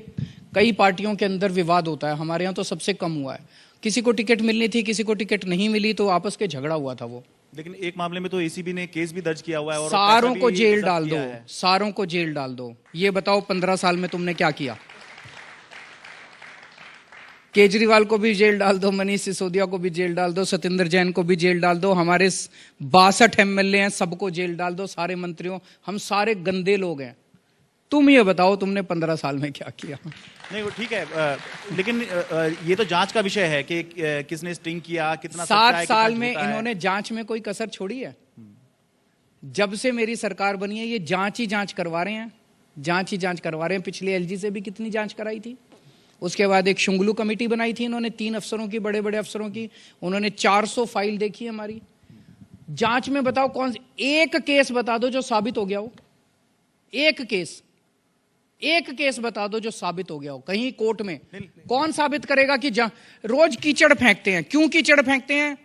कई पार्टियों के अंदर विवाद होता है, हमारे यहाँ तो सबसे कम हुआ है। किसी को टिकट मिलनी थी, किसी को टिकट नहीं मिली, तो आपस के झगड़ा हुआ था वो। लेकिन एक मामले में तो एसीबी ने केस भी दर्ज किया हुआ है और सारों को जेल डाल दो, सारों को जेल डाल दो। ये बताओ 15 साल में तुमने क्या किया? केजरीवाल को भी जेल डाल दो, मनीष सिसोदिया को भी जेल डाल दो, सत्येंद्र जैन को भी जेल डाल दो, हमारे 62 एमएलए हैं, सबको जेल डाल दो, सारे मंत्रियों, हम सारे गंदे लोग हैं। तुम ये बताओ तुमने 15 साल में क्या किया? नहीं, वो ठीक है, लेकिन ये तो जांच का विषय है कि किसने स्टिंग किया, कितना 7 साल में इन्होंने जांच में कोई कसर छोड़ी है? जब से मेरी सरकार बनी है ये जांच ही जांच करवा रहे हैं, जांच ही जांच करवा रहे हैं। पिछले एलजी से भी कितनी जांच कराई थी। उसके बाद एक शुंगलू कमेटी बनाई थी इन्होंने, 3 अफसरों की, बड़े बड़े अफसरों की। उन्होंने 400 फाइल देखी हमारी। जांच में बताओ कौन एक केस बता दो जो साबित हो गया हो। एक केस बता दो जो साबित हो गया हो कहीं कोर्ट में। कौन साबित करेगा कि रोज कीचड़ फेंकते हैं। क्यों कीचड़ फेंकते हैं?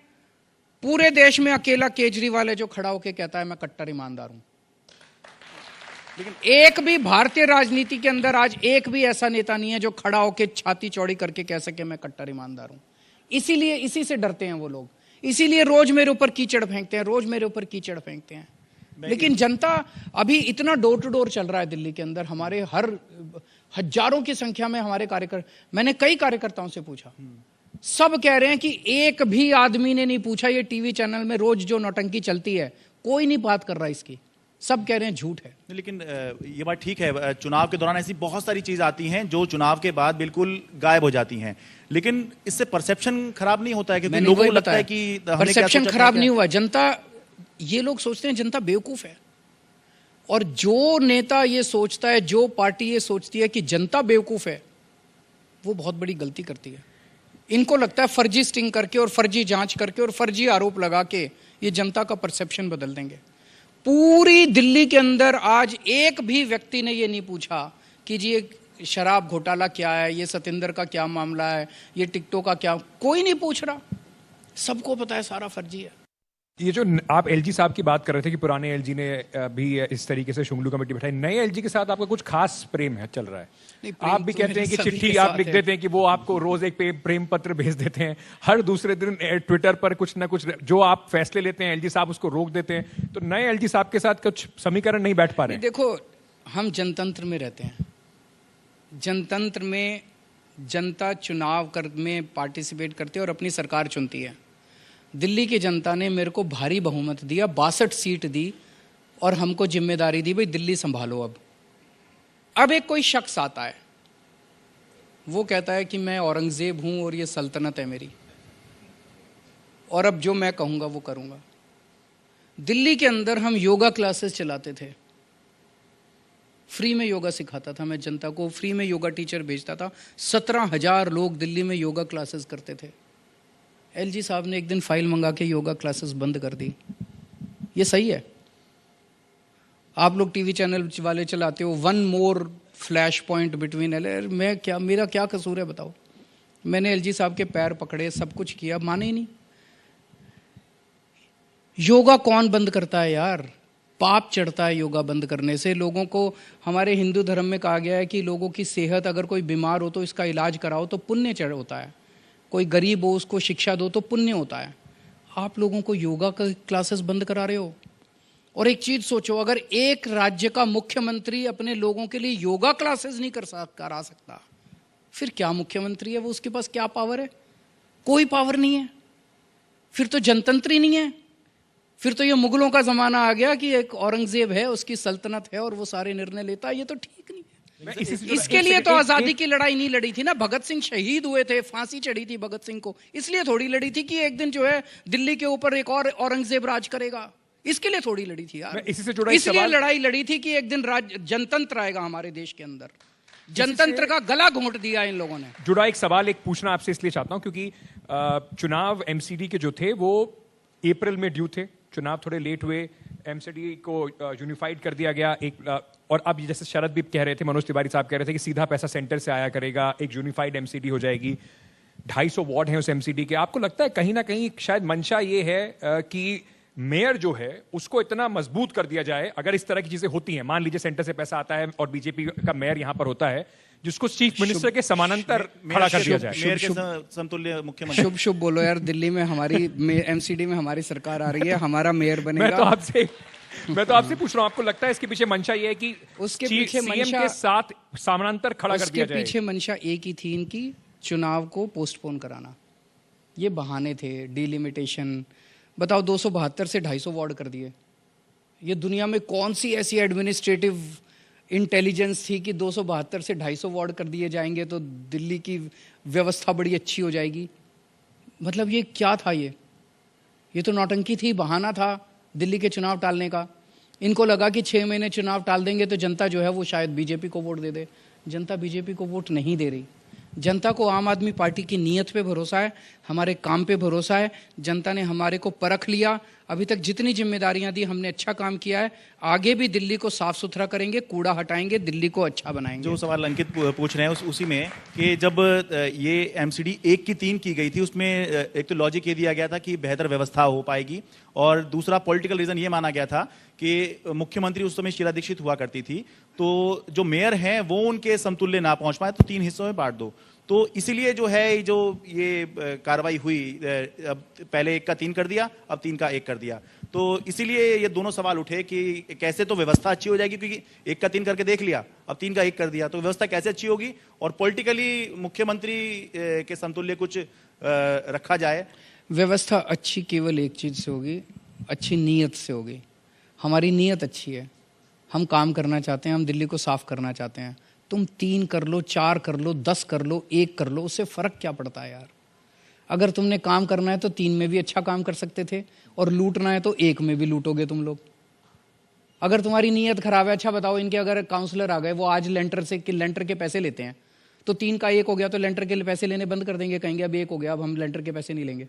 पूरे देश में अकेला केजरीवाल है जो खड़ा होकर कहता है मैं कट्टर ईमानदार हूं। लेकिन एक भी भारतीय राजनीति के अंदर आज एक भी ऐसा नेता नहीं है जो खड़ा होकर छाती चौड़ी करके कह सके मैं कट्टर ईमानदार हूं। इसीलिए इसी से डरते हैं वो लोग, इसीलिए रोज मेरे ऊपर कीचड़ फेंकते हैं, रोज मेरे ऊपर कीचड़ फेंकते हैं। लेकिन जनता अभी इतना डोर टू डोर चल रहा है दिल्ली के अंदर, हमारे हर हजारों की संख्या में हमारे कार्यकर्ता, मैंने कई कार्यकर्ताओं से पूछा, सब कह रहे हैं कि एक भी आदमी ने नहीं पूछा ये टीवी चैनल में रोज जो नौटंकी चलती है कोई नहीं बात कर रहा इसकी, सब कह रहे हैं झूठ है। लेकिन ये बात ठीक है, चुनाव के दौरान ऐसी बहुत सारी चीज आती हैं जो चुनाव के बाद बिल्कुल गायब हो जाती हैं, लेकिन इससे परसेप्शन खराब नहीं होता है? क्योंकि लोगों को लगता है कि परसेप्शन खराब नहीं हुआ। जनता, ये लोग सोचते हैं जनता बेवकूफ है, और जो नेता ये सोचता है, जो पार्टी ये सोचती है कि जनता बेवकूफ है, वो बहुत बड़ी गलती करती है। इनको लगता है फर्जी स्टिंग करके और फर्जी जांच करके और फर्जी आरोप लगा के ये जनता का परसेप्शन बदल देंगे। पूरी दिल्ली के अंदर आज एक भी व्यक्ति ने ये नहीं पूछा कि जी ये शराब घोटाला क्या है, ये सतेंद्र का क्या मामला है, ये टिकटों का क्या, कोई नहीं पूछ रहा। सबको पता है सारा फर्जी है। ये जो आप एलजी साहब की बात कर रहे थे कि पुराने एलजी ने भी इस तरीके से शुंगलू कमेटी बैठाई, नए एलजी के साथ आपका कुछ खास प्रेम है चल रहा है? आप भी कहते हैं कि चिट्ठी आप लिख देते हैं कि वो आपको रोज एक प्रेम पत्र भेज देते हैं, हर दूसरे दिन ट्विटर पर कुछ ना कुछ जो आप फैसले लेते हैं एलजी साहब उसको रोक देते हैं, तो नए एलजी साहब के साथ कुछ समीकरण नहीं बैठ पा रहे? देखो, हम जनतंत्र में रहते हैं, जनतंत्र में जनता चुनाव में पार्टिसिपेट करती है और अपनी सरकार चुनती है। दिल्ली की जनता ने मेरे को भारी बहुमत दिया, 62 सीट दी और हमको जिम्मेदारी दी, भाई दिल्ली संभालो। अब एक कोई शख्स आता है, वो कहता है कि मैं औरंगजेब हूं और ये सल्तनत है मेरी, और अब जो मैं कहूंगा वो करूंगा। दिल्ली के अंदर हम योगा क्लासेस चलाते थे, फ्री में योगा सिखाता था मैं जनता को, फ्री में योगा टीचर भेजता था। 17,000 लोग दिल्ली में योगा क्लासेस करते थे। एलजी साहब ने एक दिन फाइल मंगा के योगा क्लासेस बंद कर दी। ये सही है? आप लोग टीवी चैनल वाले चलाते हो, one more flash point between मेरा क्या कसूर है बताओ? मैंने एलजी साहब के पैर पकड़े, सब कुछ किया, माने ही नहीं। योगा कौन बंद करता है यार? पाप चढ़ता है योगा बंद करने से। लोगों को, हमारे हिंदू धर्म में कहा गया है कि लोगों की सेहत, अगर कोई बीमार हो तो इसका इलाज कराओ तो पुण्य चढ़ होता है, कोई गरीब हो उसको शिक्षा दो तो पुण्य होता है। आप लोगों को योगा का क्लासेस बंद करा रहे हो। और एक चीज सोचो, अगर एक राज्य का मुख्यमंत्री अपने लोगों के लिए योगा क्लासेस नहीं करा सकता, फिर क्या मुख्यमंत्री है वो? उसके पास क्या पावर है? कोई पावर नहीं है। फिर तो जनतंत्र ही नहीं है, फिर तो ये मुगलों का जमाना आ गया कि एक औरंगजेब है, उसकी सल्तनत है और वो सारे निर्णय लेता है। ये तो ठीक नहीं है। इसके लिए तो आजादी की लड़ाई नहीं लड़ी थी ना। भगत सिंह शहीद हुए थे, फांसी चढ़ी थी भगत सिंह को, इसलिए थोड़ी लड़ी थी कि एक दिन जो है दिल्ली के ऊपर एक और औरंगजेब राज करेगा, इसके लिए थोड़ी लड़ी थी यार। इसलिए लड़ाई लड़ी थी कि एक दिन जनतंत्र आएगा हमारे देश के अंदर। जनतंत्र का गला घोंट दिया इन लोगों ने। जुड़ा एक सवाल एक पूछना आपसे इसलिए चाहता हूं क्योंकि चुनाव एमसीडी के जो थे वो अप्रैल में ड्यू थे, चुनाव थोड़े लेट हुए, एमसीडी को यूनिफाइड कर दिया गया और अब जैसे शरद भी कह रहे थे, मनोज तिवारी साहब कह रहे थे कि सीधा पैसा सेंटर से आया करेगा, एक यूनिफाइड एमसीडी हो जाएगी। 250 वार्ड हैं उस एमसीडी के। आपको लगता है कहीं ना कहीं शायद मंशा ये है कि मेयर जो है उसको इतना मजबूत कर दिया जाए, अगर इस तरह की चीजें होती हैं, मान लीजिए सेंटर से पैसा आता है और बीजेपी का मेयर यहां पर होता है, जिसको चीफ मिनिस्टर के समानांतर खड़ा कर दिया जाए, मेयर के समतुल्य मुख्यमंत्री। शुभ शुभ बोलो यार, दिल्ली में हमारी एमसीडी में हमारी सरकार आ रही है, हमारा मेयर बनेगा। मैं तो आपसे पूछ रहा हूं, आपको लगता है इसके पीछे मंशा ये है कि उसके पीछे सीएम के साथ समानांतर खड़ा कर दिया जाए? उसके पीछे मंशा एक ही थी इनकी, चुनाव को पोस्टपोन कराना। ये बहाने थे, डिलिमिटेशन। बताओ, 272 से 250 वार्ड कर दिए। ये दुनिया में कौन सी ऐसी एडमिनिस्ट्रेटिव इंटेलिजेंस थी कि 272 से 250 वार्ड कर दिए जाएंगे तो दिल्ली की व्यवस्था बड़ी अच्छी हो जाएगी? मतलब ये क्या था? ये तो नौटंकी थी, बहाना था दिल्ली के चुनाव टालने का। इनको लगा कि 6 महीने चुनाव टाल देंगे तो जनता जो है वो शायद बीजेपी को वोट दे दे। जनता बीजेपी को वोट नहीं दे रही। जनता को आम आदमी पार्टी की नीयत पे भरोसा है, हमारे काम पे भरोसा है। जनता ने हमारे को परख लिया। अभी तक जितनी जिम्मेदारियां दी हमने अच्छा काम किया है। आगे भी दिल्ली को साफ सुथरा करेंगे, कूड़ा हटाएंगे, दिल्ली को अच्छा बनाएंगे। जो सवाल अंकित पूछ रहे हैं उसी में कि जब ये एमसीडी 1 की 3 की गई थी, उसमें एक तो लॉजिक ये दिया गया था कि बेहतर व्यवस्था हो पाएगी, और दूसरा पॉलिटिकल रीजन ये माना गया था कि मुख्यमंत्री उस समय शीला दीक्षित हुआ करती थी, तो जो मेयर हैं वो उनके समतुल्य ना पहुंच पाए, तो 3 हिस्सों में बांट दो। तो इसीलिए जो है जो ये कार्रवाई हुई, अब पहले 1 का 3 कर दिया, अब 3 का 1 कर दिया। तो इसीलिए ये दोनों सवाल उठे कि कैसे तो व्यवस्था अच्छी हो जाएगी, क्योंकि 1 का 3 करके देख लिया, अब 3 का 1 कर दिया, तो व्यवस्था कैसे अच्छी होगी, और पॉलिटिकली मुख्यमंत्री के समतुल्य कुछ रखा जाए। व्यवस्था अच्छी केवल एक चीज से होगी, अच्छी नीयत से होगी। हमारी नीयत अच्छी है, हम काम करना चाहते हैं, हम दिल्ली को साफ करना चाहते हैं। तुम 3 कर लो, 4 कर लो, 10 कर लो, 1 कर लो, उससे फर्क क्या पड़ता है यार। अगर तुमने काम करना है तो 3 में भी अच्छा काम कर सकते थे, और लूटना है तो 1 में भी लूटोगे तुम लोग। अगर तुम्हारी नीयत खराब है, अच्छा बताओ, इनके अगर काउंसलर आ गए, वो आज लेंटर के पैसे लेते हैं, तो 3 का 1 हो गया तो लेंटर के पैसे लेने बंद कर देंगे, कहेंगे अब 1 हो गया, अब हम लेंटर के पैसे नहीं लेंगे।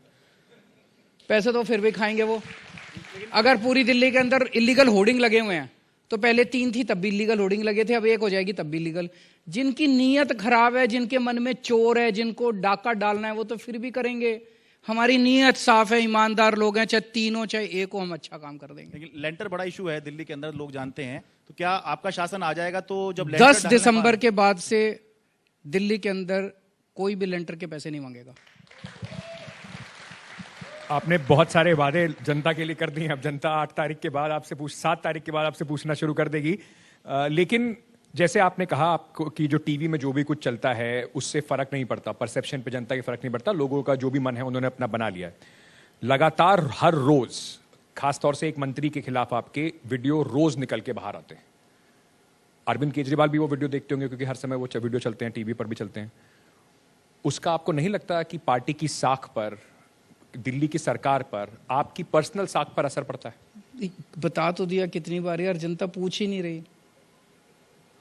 पैसे तो फिर भी खाएंगे वो। अगर पूरी दिल्ली के अंदर इलीगल होर्डिंग लगे हुए हैं, तो पहले 3 थी तब भी लीगल होर्डिंग लगे थे, अब 1 हो जाएगी तब भी लीगल। जिनकी नीयत खराब है, जिनके मन में चोर है, जिनको डाका डालना है, वो तो फिर भी करेंगे। हमारी नीयत साफ है, ईमानदार लोग हैं, चाहे 3 हो चाहे 1 हो, हम अच्छा काम कर देंगे। लेकिन लेंटर बड़ा इशू है दिल्ली के अंदर, लोग जानते हैं, तो क्या आपका शासन आ जाएगा तो जब 10 दिसंबर के बाद से दिल्ली के अंदर कोई भी लेंटर के पैसे नहीं मांगेगा। आपने बहुत सारे वादे जनता के लिए कर दिए। अब जनता 7 तारीख के बाद आपसे पूछना शुरू कर देगी। लेकिन जैसे आपने कहा, आपको कि जो टीवी में जो भी कुछ चलता है उससे फर्क नहीं पड़ता, परसेप्शन पे जनता के फर्क नहीं पड़ता, लोगों का जो भी मन है उन्होंने अपना बना लिया है। लगातार हर रोज, खासतौर से एक मंत्री के खिलाफ आपके वीडियो रोज निकल के बाहर आते हैं। अरविंद केजरीवाल भी वो वीडियो देखते होंगे, क्योंकि हर समय वो वीडियो चलते हैं, टीवी पर भी चलते हैं। उसका आपको नहीं लगता कि पार्टी की साख पर, दिल्ली की सरकार पर, आपकी पर्सनल साख पर असर पड़ता है? बता तो दिया कितनी बार यार, जनता पूछ ही नहीं रही।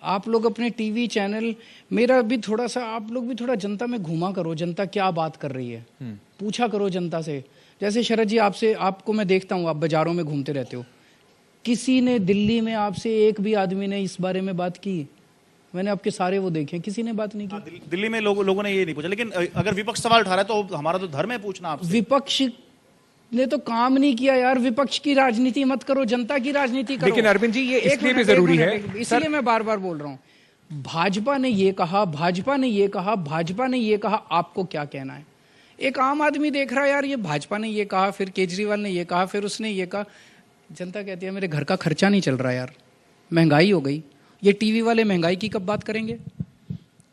आप लोग अपने टीवी चैनल, मेरा भी थोड़ा सा, आप लोग भी थोड़ा जनता में घुमा करो, जनता क्या बात कर रही है, पूछा करो जनता से। जैसे शरद जी, आपको मैं देखता हूँ, आप बाजारों में घूमते रहते हो, किसी ने दिल्ली में आपसे एक भी आदमी ने इस बारे में बात की? मैंने आपके सारे वो देखे, किसी ने बात नहीं की। दिल्ली में लोगों ने ये नहीं पूछा, लेकिन अगर विपक्ष सवाल उठा रहा है तो हमारा तो धर्म है पूछना आपसे। विपक्ष ने तो काम नहीं किया यार। विपक्ष की राजनीति मत करो, जनता की राजनीति करो। लेकिन अरविंद जी, ये इसलिए भी जरूरी है, इसलिए मैं बार बार बोल रहा हूं, भाजपा ने ये कहा, भाजपा ने ये कहा, भाजपा ने ये कहा, आपको क्या कहना है? एक आम आदमी देख रहा है यार, ये भाजपा ने ये कहा, फिर केजरीवाल ने ये कहा, फिर उसने ये कहा। जनता कहती है मेरे घर का खर्चा नहीं चल रहा यार, महंगाई हो गई। ये टीवी वाले महंगाई की कब बात करेंगे?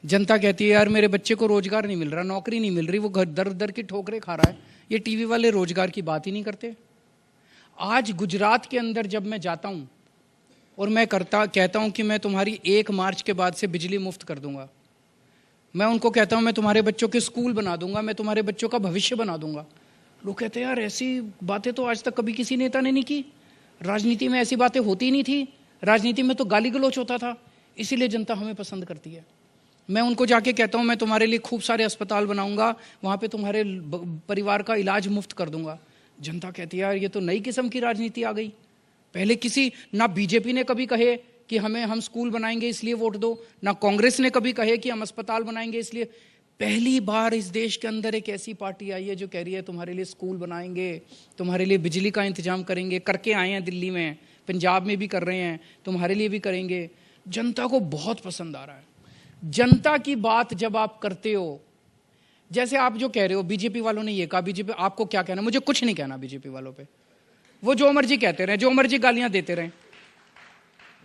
जनता कहती है यार मेरे बच्चे को रोजगार नहीं मिल रहा, नौकरी नहीं मिल रही, वो घर दर दर की ठोकरें खा रहा है। ये टीवी वाले रोजगार की बात ही नहीं करते। आज गुजरात के अंदर जब मैं जाता हूं और मैं कहता हूं कि मैं तुम्हारी 1 मार्च के बाद से बिजली मुफ्त कर दूंगा, मैं उनको कहता हूं मैं तुम्हारे बच्चों के स्कूल बना दूंगा, मैं तुम्हारे बच्चों का भविष्य बना दूंगा, लोग कहते हैं यार ऐसी बातें तो आज तक कभी किसी नेता ने नहीं की, राजनीति में ऐसी बातें होती नहीं थी, राजनीति में तो गाली गलौच होता था, इसीलिए जनता हमें पसंद करती है। मैं उनको जाके कहता हूं मैं तुम्हारे लिए खूब सारे अस्पताल बनाऊंगा, वहां पे तुम्हारे परिवार का इलाज मुफ्त कर दूंगा। जनता कहती है यार ये तो नई किस्म की राजनीति आ गई। पहले किसी, ना बीजेपी ने कभी कहे कि हम स्कूल बनाएंगे इसलिए वोट दो, ना कांग्रेस ने कभी कहे कि हम अस्पताल बनाएंगे इसलिए। पहली बार इस देश के अंदर एक ऐसी पार्टी आई है जो कह रही है तुम्हारे लिए स्कूल बनाएंगे, तुम्हारे लिए बिजली का इंतजाम करेंगे, करके आए हैं दिल्ली में, पंजाब में भी कर रहे हैं, तुम्हारे लिए भी करेंगे। जनता को बहुत पसंद आ रहा है। जनता की बात जब आप करते हो, जैसे आप जो कह रहे हो बीजेपी वालों ने ये कहा, बीजेपी, आपको क्या कहना? मुझे कुछ नहीं कहना बीजेपी वालों पे, वो जो मर्जी कहते रहे, जो मर्जी गालियां देते रहे।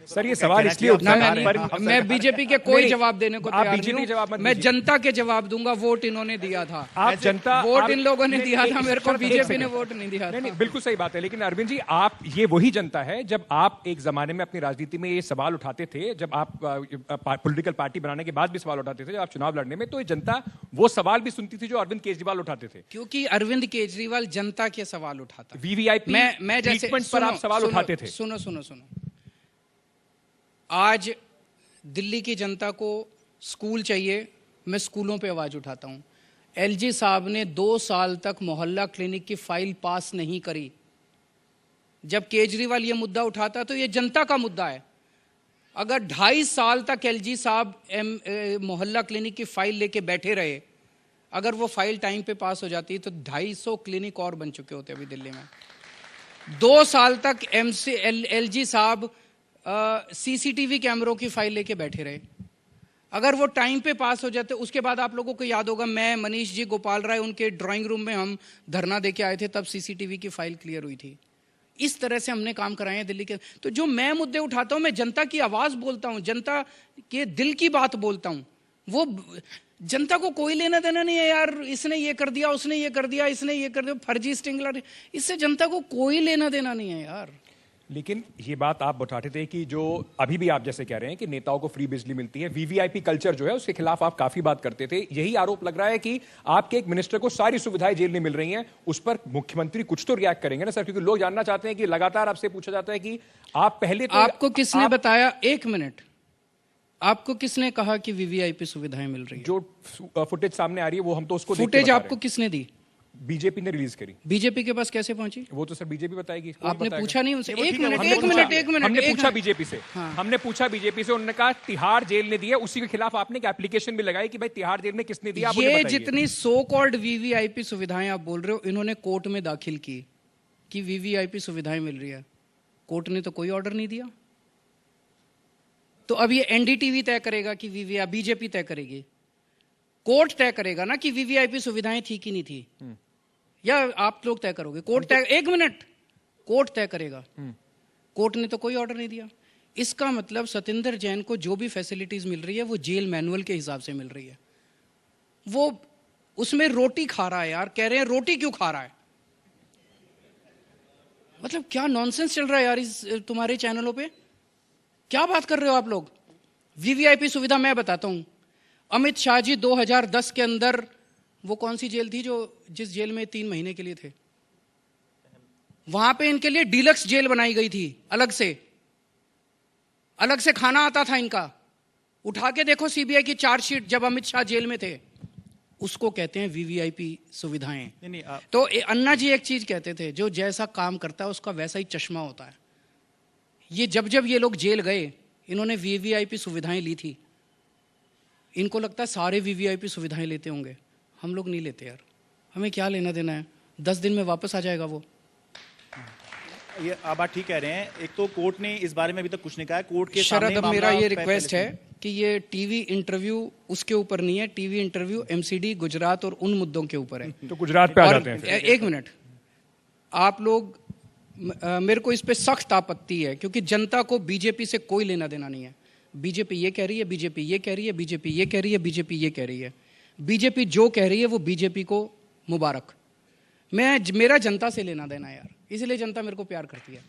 सर ये सवाल इसलिए उठा है, मैं बीजेपी के कोई जवाब देने को तैयार बीजेपी नहीं जवाब हूं। मत मैं दीजिए। जनता के जवाब दूंगा। वोट इन्होंने दिया था, आप जनता, वोट इन लोगों ने दिया था मेरे को, एक बीजेपी ने सेकंड। वोट नहीं दिया था। नहीं, बिल्कुल सही बात है। लेकिन अरविंद जी, आप, ये वही जनता है जब आप एक जमाने में अपनी राजनीति में ये सवाल उठाते थे, जब आप पॉलिटिकल पार्टी बनाने के बाद भी सवाल उठाते थे, जब आप चुनाव लड़ने में, तो ये जनता वो सवाल भी सुनती थी जो अरविंद केजरीवाल उठाते थे, क्योंकि अरविंद केजरीवाल जनता के सवाल उठाता। वीवीआईपी मैं जैसे ट्रीटमेंट पर आप सवाल उठाते थे। सुनो, आज दिल्ली की जनता को स्कूल चाहिए, मैं स्कूलों पे आवाज उठाता हूं। एलजी साहब ने 2 साल तक मोहल्ला क्लिनिक की फाइल पास नहीं करी। जब केजरीवाल ये मुद्दा उठाता तो ये जनता का मुद्दा है। अगर 2.5 साल तक एलजी साहब मोहल्ला क्लिनिक की फाइल लेके बैठे रहे, अगर वो फाइल टाइम पे पास हो जाती तो 250 क्लिनिक और बन चुके होते अभी दिल्ली में। 2 साल तक एलजी साहब सीसीटीवी कैमरों की फाइल लेके बैठे रहे। अगर वो टाइम पे पास हो जाते, उसके बाद आप लोगों को याद होगा, मैं, मनीष जी, गोपाल राय, उनके ड्राइंग रूम में हम धरना देके आए थे, तब सीसीटीवी की फाइल क्लियर हुई थी। इस तरह से हमने काम कराए हैं दिल्ली के। तो जो मैं मुद्दे उठाता हूं, मैं जनता की आवाज बोलता हूं, जनता के दिल की बात बोलता हूं। वो जनता को कोई लेना देना नहीं है यार, इसने ये कर दिया, उसने ये कर दिया, इसने ये कर दिया, फर्जी स्टिंगलर, इससे जनता को कोई लेना देना नहीं है यार। लेकिन ये बात आप उठाते थे कि जो अभी भी आप जैसे कह रहे हैं कि नेताओं को फ्री बिजली मिलती है, वीवीआईपी कल्चर जो है उसके खिलाफ आप काफी बात करते थे। यही आरोप लग रहा है कि आपके एक मिनिस्टर को सारी सुविधाएं जेल में मिल रही हैं। उस पर मुख्यमंत्री कुछ तो रिएक्ट करेंगे ना सर, क्योंकि लोग जानना चाहते हैं कि लगातार आपसे पूछा जाता है कि आप पहले तो आपको किसने बताया, 1 मिनट, आपको किसने कहा कि वीवीआईपी सुविधाएं मिल रही है? जो फुटेज सामने आ रही है वो हम तो उसको फुटेज आपको किसने दी? बीजेपी ने रिलीज करी। बीजेपी के पास कैसे पहुंची? वो तो सर बीजेपी बताएगी। आपने पूछा नहीं उनसे? एक मिनट हमने पूछा बीजेपी से। हाँ। हमने पूछा बीजेपी से, उन्होंने कहा तिहाड़ जेल ने दिया। उसी के खिलाफ आपने एक एप्लीकेशन भी लगाई कि भाई तिहाड़ जेल में किसने दिया। ये जितनी सो कॉल्ड वीवीआईपी सुविधाएं आप बोल रहे हो, इन्होंने कोर्ट में दाखिल की कि वीवीआईपी सुविधाएं मिल रही है। कोर्ट ने तो कोई ऑर्डर नहीं दिया। तो अब ये एनडीटीवी तय करेगा कि बीजेपी तय करेगी? कोर्ट तय करेगा ना कि वीवीआईपी सुविधाएं थी कि नहीं थी, या आप लोग तय करोगे? कोर्ट तय, 1 मिनट, कोर्ट तय करेगा। कोर्ट ने तो कोई ऑर्डर नहीं दिया। इसका मतलब सतिंदर जैन को जो भी फैसिलिटीज मिल रही है वो जेल मैनुअल के हिसाब से मिल रही है। वो उसमें रोटी खा रहा है यार, कह रहे हैं रोटी क्यों खा रहा है? मतलब क्या नॉनसेंस चल रहा है यार इस तुम्हारे चैनलों पे? क्या बात कर रहे हो आप लोग? वीवीआईपी सुविधा मैं बताता हूं। अमित शाह जी 2010 के अंदर, वो कौन सी जेल थी जो जिस जेल में 3 महीने के लिए थे, वहां पे इनके लिए डीलक्स जेल बनाई गई थी। अलग से खाना आता था इनका। उठा के देखो सीबीआई की चार्जशीट, जब अमित शाह जेल में थे। उसको कहते हैं वीवीआईपी सुविधाएं। तो अन्ना जी एक चीज कहते थे, जो जैसा काम करता है उसका वैसा ही चश्मा होता है। ये जब ये लोग जेल गए, इन्होंने वीवीआईपी सुविधाएं ली थी। इनको लगता है सारे वीवीआईपी सुविधाएं लेते होंगे। हम लोग नहीं लेते यार, हमें क्या लेना देना है? 10 दिन में वापस आ जाएगा वो। ये आप बात ठीक कह रहे हैं। एक तो कोर्ट ने इस बारे में अभी तक कुछ नहीं कहा है। कोर्ट के शरद, सामने अब मेरा मामला ये रिक्वेस्ट है कि ये टीवी इंटरव्यू उसके ऊपर नहीं है। टीवी इंटरव्यू एमसीडी, गुजरात और उन मुद्दों के ऊपर है। तो गुजरात पे आ जाते हैं। 1 मिनट, आप लोग, मेरे को इस पे सख्त आपत्ति है, क्योंकि जनता को बीजेपी से कोई लेना देना नहीं है। बीजेपी ये कह रही है, बीजेपी ये कह रही है, बीजेपी ये कह रही है, बीजेपी ये कह रही है। बीजेपी जो कह रही है वो बीजेपी को मुबारक। मेरा जनता से लेना देना है यार, इसलिए जनता मेरे को प्यार करती है।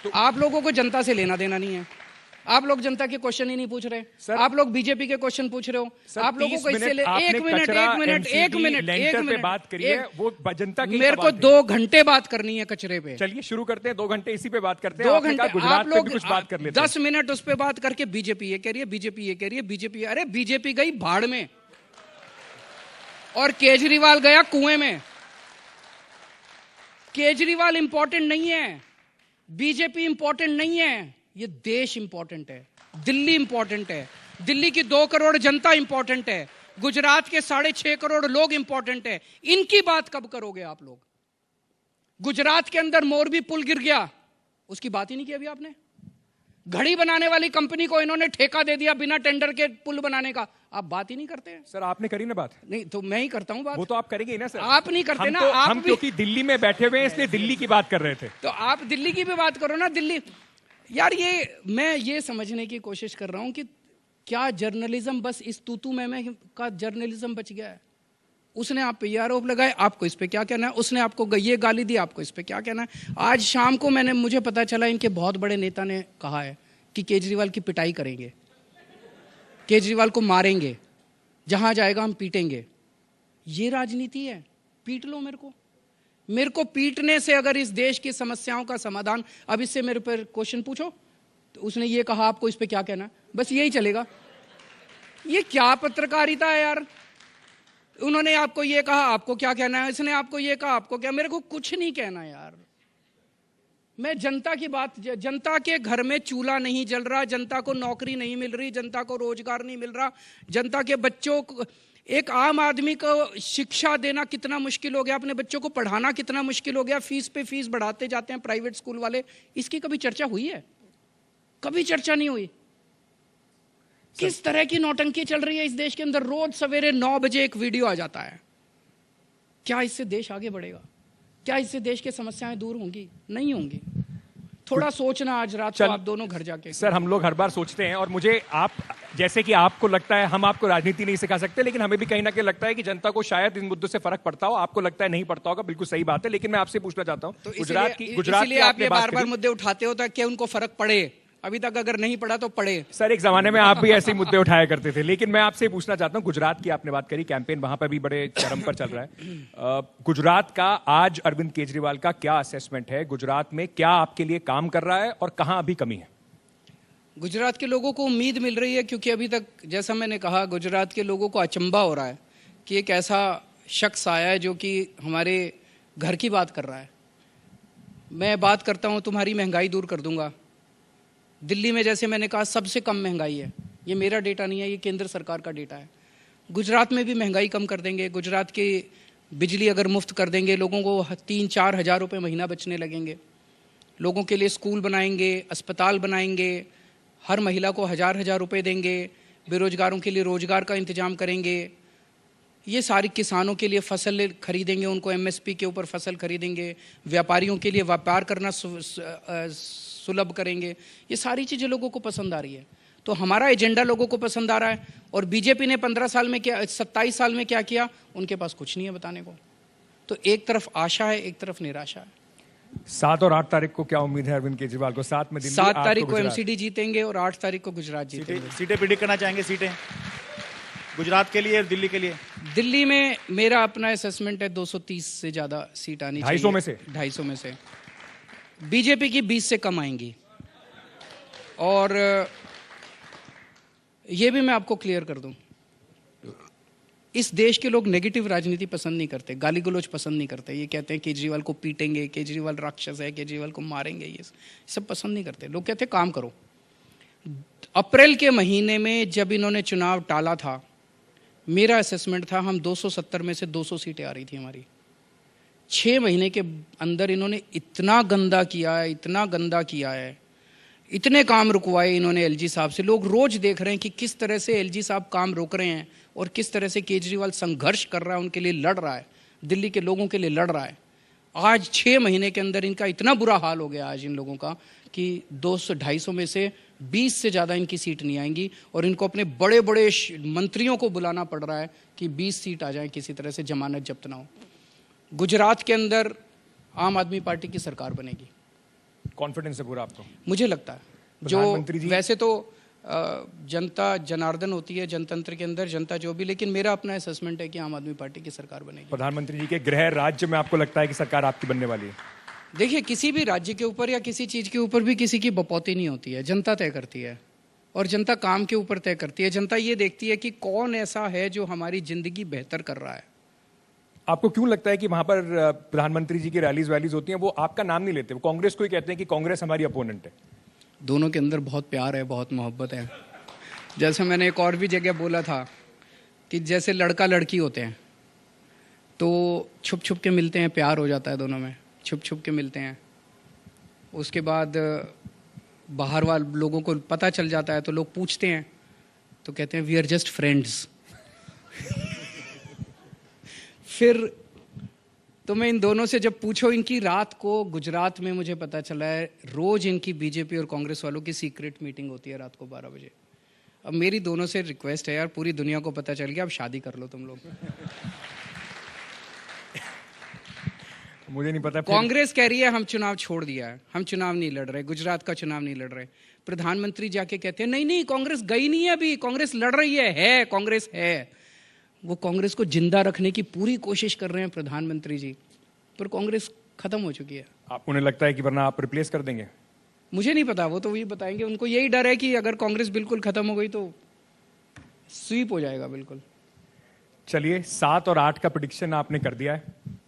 तो आप लोगों को जनता से लेना देना नहीं है। आप लोग जनता के क्वेश्चन ही नहीं पूछ रहे सर, आप लोग बीजेपी के क्वेश्चन पूछ रहे हो। आप लोगों को इससे 1 मिनट बात करिए। वो जनता की मेरे को 2 घंटे बात करनी है कचरे पे। चलिए शुरू करते हैं, 2 घंटे इसी पे बात करते हैं। 2 घंटे आप लोग कुछ बात कर लेते हैं। 10 मिनट उस पे बात करके बीजेपी ये कह रही है, बीजेपी ये कह रही है, बीजेपी, अरे बीजेपी गई भाड़ में और केजरीवाल गया कुएं में। केजरीवाल इंपॉर्टेंट नहीं है, बीजेपी इंपॉर्टेंट नहीं है, ये देश इंपॉर्टेंट है, दिल्ली इंपॉर्टेंट है, दिल्ली की 2 करोड़ जनता इंपॉर्टेंट है, गुजरात के 6.5 करोड़ लोग इंपॉर्टेंट है। इनकी बात कब करोगे आप लोग? गुजरात के अंदर मोरबी पुल गिर गया, उसकी बात ही नहीं की अभी आपने। घड़ी बनाने वाली कंपनी को इन्होंने ठेका दे दिया बिना टेंडर के पुल बनाने का, आप बात ही नहीं करते हैं। सर आपने करी ना बात? नहीं तो मैं ही करता हूं बात। वो तो आप करेंगे ही ना सर। आप नहीं करते ना। हम क्योंकि दिल्ली में बैठे हुए हैं इसलिए दिल्ली की बात कर रहे थे। तो आप दिल्ली की भी बात करो ना। दिल्ली यार, ये मैं ये समझने की कोशिश कर रहा हूं कि क्या जर्नलिज्म बस इस तूतू में का जर्नलिज्म बच गया है? उसने आप पे ये आरोप लगाए, आपको इस पे क्या कहना है? उसने आपको ये गाली दी, आपको इस पे क्या कहना है? आज शाम को मुझे पता चला इनके बहुत बड़े नेता ने कहा है कि केजरीवाल की पिटाई करेंगे, केजरीवाल को मारेंगे, जहां जाएगा हम पीटेंगे। ये राजनीति है? पीट लो मेरे को पीटने से अगर इस देश की समस्याओं का समाधान, अब इससे मेरे पर क्वेश्चन पूछो तो उसने ये कहा, आपको इस पे क्या कहना? बस यही चलेगा। ये क्या पत्रकारिता है यार? उन्होंने आपको ये कहा, आपको क्या कहना है? इसने आपको ये कहा, आपको क्या? मेरे को कुछ नहीं कहना यार। मैं जनता की बात, जनता के घर में चूल्हा नहीं जल रहा, जनता को नौकरी नहीं मिल रही, जनता को रोजगार नहीं मिल रहा, जनता के बच्चों को, एक आम आदमी को शिक्षा देना कितना मुश्किल हो गया, अपने बच्चों को पढ़ाना कितना मुश्किल हो गया, फीस पे फीस बढ़ाते जाते हैं प्राइवेट स्कूल वाले। इसकी कभी चर्चा हुई है? कभी चर्चा नहीं हुई। किस तरह की नौटंकी चल रही है इस देश के अंदर? रोज सवेरे 9 बजे एक वीडियो आ जाता है। क्या इससे देश आगे बढ़ेगा? क्या इससे देश की समस्याएं दूर होंगी? नहीं होंगी। थोड़ा सोचना आज रात को आप दोनों घर जाके। सर, हम लोग हर बार सोचते हैं, और मुझे आप, जैसे कि आपको लगता है हम आपको राजनीति नहीं सिखा सकते, लेकिन हमें भी कहीं ना कहीं लगता है कि जनता को शायद इन मुद्दों से फर्क पड़ता हो। आपको लगता है नहीं पड़ता होगा, बिल्कुल सही बात है। लेकिन मैं आपसे पूछना चाहता हूं, तो गुजरात इसलिए आप ये बार बार मुद्दे उठाते हो ताकि उनको फर्क पड़े। अभी तक अगर नहीं पड़ा तो पड़े। सर, एक जमाने में आप भी ऐसे ही मुद्दे उठाया करते थे, लेकिन मैं आपसे पूछना चाहता हूं, गुजरात की आपने बात करी, कैंपेन वहां पर भी बड़े चरम पर चल रहा है। गुजरात का आज अरविंद केजरीवाल का क्या असेसमेंट है? गुजरात में क्या आपके लिए काम कर रहा है और कहां अभी कमी है? गुजरात के लोगों को उम्मीद मिल रही है, क्योंकि अभी तक जैसा मैंने कहा, गुजरात के लोगों को अचंभा हो रहा है कि एक ऐसा शख्स आया है जो कि हमारे घर की बात कर रहा है। मैं बात करता हूं, तुम्हारी महंगाई दूर कर दूंगा। दिल्ली में, जैसे मैंने कहा, सबसे कम महंगाई है। ये मेरा डेटा नहीं है, ये केंद्र सरकार का डेटा है। गुजरात में भी महंगाई कम कर देंगे। गुजरात की बिजली अगर मुफ्त कर देंगे, लोगों को 3-4 हज़ार रुपये महीना बचने लगेंगे। लोगों के लिए स्कूल बनाएंगे, अस्पताल बनाएंगे, हर महिला को 1000 रुपये देंगे, बेरोजगारों के लिए रोजगार का इंतजाम करेंगे। ये सारी किसानों के लिए फसल खरीदेंगे, उनको एमएसपी के ऊपर फसल खरीदेंगे, व्यापारियों के लिए व्यापार करना सुलभ करेंगे। ये सारी चीज़ें लोगों को पसंद आ रही है। तो हमारा एजेंडा लोगों को पसंद आ रहा है। और बीजेपी ने 15 साल में क्या, 27 साल में क्या किया, उनके पास कुछ नहीं है बताने को। तो एक तरफ आशा है, एक तरफ निराशा है। 7 और 8 तारीख को क्या उम्मीद है अरविंद केजरीवाल को? 7 में दिल्ली, 7 तारीख को एमसीडी जीतेंगे और 8 तारीख को गुजरात जीतेंगे। सीटें प्रिडिक्ट करना चाहेंगे? सीटें गुजरात के लिए और दिल्ली के लिए? दिल्ली में मेरा अपना असेसमेंट है 230 से ज्यादा सीट आनी चाहिए। 250 में से? 250 में से। बीजेपी की 20 से कम आएंगी। और ये भी मैं आपको क्लियर कर दूं, इस देश के लोग नेगेटिव राजनीति पसंद नहीं करते, गाली गलौज पसंद नहीं करते। ये कहते हैं केजरीवाल को पीटेंगे, केजरीवाल राक्षस है, केजरीवाल को मारेंगे, ये सब पसंद नहीं करते। लोग कहते हैं काम करो। अप्रैल के महीने में जब इन्होंने चुनाव टाला था, मेरा असेसमेंट था हम 270 में से 200 सीटें आ रही थी हमारी। 6 महीने के अंदर इन्होंने इतना गंदा किया है, इतना गंदा किया है, इतने काम रुकवाए इन्होंने एलजी साहब से। लोग रोज देख रहे हैं कि किस तरह से एलजी साहब काम रोक रहे हैं और किस तरह से केजरीवाल संघर्ष कर रहा है, उनके लिए लड़ रहा है, दिल्ली के लोगों के लिए लड़ रहा है। आज 6 महीने के अंदर इनका इतना बुरा हाल हो गया आज इन लोगों का कि 200-250 में से 20 से ज़्यादा इनकी सीट नहीं आएंगी। और इनको अपने बड़े बड़े मंत्रियों को बुलाना पड़ रहा है कि 20 सीट आ जाए, किसी तरह से जमानत जब्त ना हो। गुजरात के अंदर आम आदमी पार्टी की सरकार बनेगी। कॉन्फिडेंस है पूरा आपको? मुझे लगता है। जो वैसे तो जनता जनार्दन होती है जनतंत्र के अंदर, जनता जो भी, लेकिन मेरा अपना असेसमेंट है कि आम आदमी पार्टी की सरकार बनेगी। प्रधानमंत्री जी के गृह राज्य में आपको लगता है कि सरकार आपकी बनने वाली है? देखिए, किसी भी राज्य के ऊपर या किसी चीज के ऊपर भी किसी की बपौती नहीं होती है, जनता तय करती है। और जनता काम के ऊपर तय करती है। जनता ये देखती है कि कौन ऐसा है जो हमारी जिंदगी बेहतर कर रहा है। आपको क्यों लगता है कि वहां पर प्रधानमंत्री जी की रैलीज वैलीज होती हैं, वो आपका नाम नहीं लेते, वो कांग्रेस को ही कहते हैं कि कांग्रेस हमारी अपोनेंट है? दोनों के अंदर बहुत प्यार है, बहुत मोहब्बत है। जैसे मैंने एक और भी जगह बोला था कि जैसे लड़का लड़की होते हैं तो छुप छुप के मिलते हैं, प्यार हो जाता है दोनों में, छुप छुप के मिलते हैं। उसके बाद बाहर वाले लोगों को पता चल जाता है तो लोग पूछते हैं तो कहते हैं वी आर जस्ट फ्रेंड्स। फिर तो मैं इन दोनों से जब पूछो, इनकी रात को गुजरात में मुझे पता चला है रोज इनकी बीजेपी और कांग्रेस वालों की सीक्रेट मीटिंग होती है रात को 12 बजे। अब मेरी दोनों से रिक्वेस्ट है यार, पूरी दुनिया को पता चल गया, अब शादी कर लो तुम लोग। मुझे नहीं पता। कांग्रेस कह रही है हम चुनाव छोड़ दिया है, हम चुनाव नहीं लड़ रहे, गुजरात का चुनाव नहीं लड़ रहे। प्रधानमंत्री जाके कहते हैं नहीं नहीं कांग्रेस गई नहीं है अभी, कांग्रेस लड़ रही है कांग्रेस है। वो कांग्रेस को जिंदा रखने की पूरी कोशिश कर रहे हैं प्रधानमंत्री जी, पर कांग्रेस खत्म हो चुकी है। आप उन्हें लगता है कि वरना आप रिप्लेस कर देंगे? मुझे नहीं पता, वो तो वही बताएंगे। उनको यही डर है कि अगर कांग्रेस बिल्कुल खत्म हो गई तो स्वीप हो जाएगा बिल्कुल। चलिए 7 और 8 का प्रिडिक्शन आपने कर दिया है।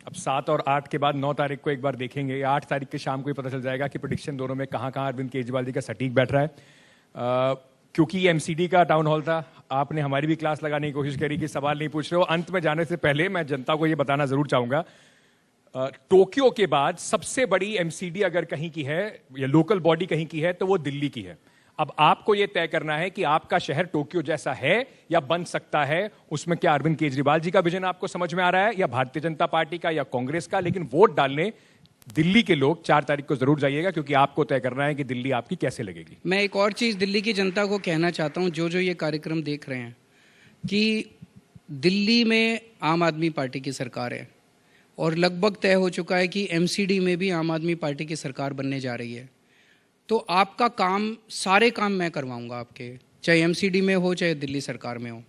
अब 7 और 8 के बाद 9 तारीख को एक बार देखेंगे, 8 तारीख के शाम को ही पता चल जाएगा कि प्रिडिक्शन दोनों में कहां कहां अरविंद केजरीवाल जी का सटीक बैठ रहा है। क्योंकि ये एमसीडी का टाउन हॉल था, आपने हमारी भी क्लास लगाने की कोशिश करी कि सवाल नहीं पूछ रहे हो। अंत में जाने से पहले मैं जनता को ये बताना जरूर चाहूंगा, टोक्यो के बाद सबसे बड़ी एमसीडी अगर कहीं की है या लोकल बॉडी कहीं की है तो वो दिल्ली की है। अब आपको यह तय करना है कि आपका शहर टोक्यो जैसा है या बन सकता है। उसमें क्या अरविंद केजरीवाल जी का विजन आपको समझ में आ रहा है या भारतीय जनता पार्टी का या कांग्रेस का? लेकिन वोट डालने दिल्ली के लोग 4 तारीख को जरूर जाइएगा, क्योंकि आपको तय करना है कि दिल्ली आपकी कैसे लगेगी। मैं एक और चीज दिल्ली की जनता को कहना चाहता हूं, जो ये कार्यक्रम देख रहे हैं, कि दिल्ली में आम आदमी पार्टी की सरकार है और लगभग तय हो चुका है कि एमसीडी में भी आम आदमी पार्टी की सरकार बनने जा रही है। तो आपका काम, सारे काम मैं करवाऊंगा आपके, चाहे एमसीडी में हो चाहे दिल्ली सरकार में हो।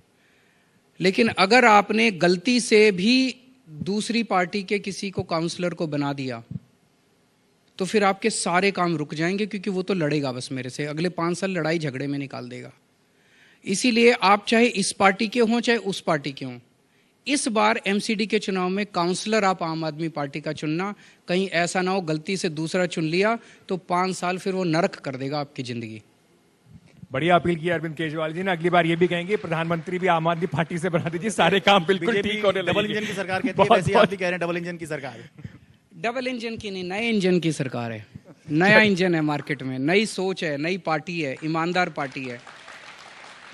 लेकिन अगर आपने गलती से भी दूसरी पार्टी के किसी को काउंसलर को बना दिया तो फिर आपके सारे काम रुक जाएंगे, क्योंकि वो तो लड़ेगा बस मेरे से, अगले 5 साल लड़ाई झगड़े में निकाल देगा। इसीलिए आप चाहे इस पार्टी के हों चाहे उस पार्टी के हों, इस बार एमसीडी के चुनाव में काउंसलर आप आम आदमी पार्टी का चुनना। कहीं ऐसा ना हो गलती से दूसरा चुन लिया तो 5 साल फिर वो नरक कर देगा आपकी जिंदगी। बढ़िया अपील की अरविंद केजरीवाल जी ने। अगली बार ये भी कहेंगे प्रधानमंत्री भी आम आदमी पार्टी से बना दीजिए, सारे काम बिल्कुल ठीक होने लगेंगे। डबल इंजन की सरकार कहती है, वैसे आप भी कह रहे हैं डबल इंजन की सरकार है। डबल इंजन की नहीं, नए इंजन की सरकार है। नया इंजन है मार्केट में, नई सोच है, नई पार्टी है, ईमानदार पार्टी है।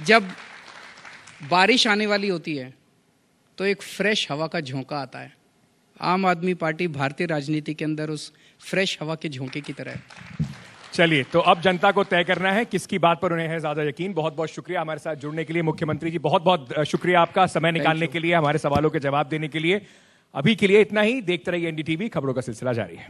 जब बारिश आने वाली होती है तो एक फ्रेश हवा का झोंका आता है। आम आदमी पार्टी भारतीय राजनीति के अंदर उस फ्रेश हवा के झोंके की तरह है। चलिए, तो अब जनता को तय करना है किसकी बात पर उन्हें है ज्यादा यकीन। बहुत बहुत शुक्रिया हमारे साथ जुड़ने के लिए मुख्यमंत्री जी, बहुत बहुत शुक्रिया आपका समय निकालने के लिए, हमारे सवालों के जवाब देने के लिए। अभी के लिए इतना ही। देखते रहिए एनडीटीवी, खबरों का सिलसिला जारी है।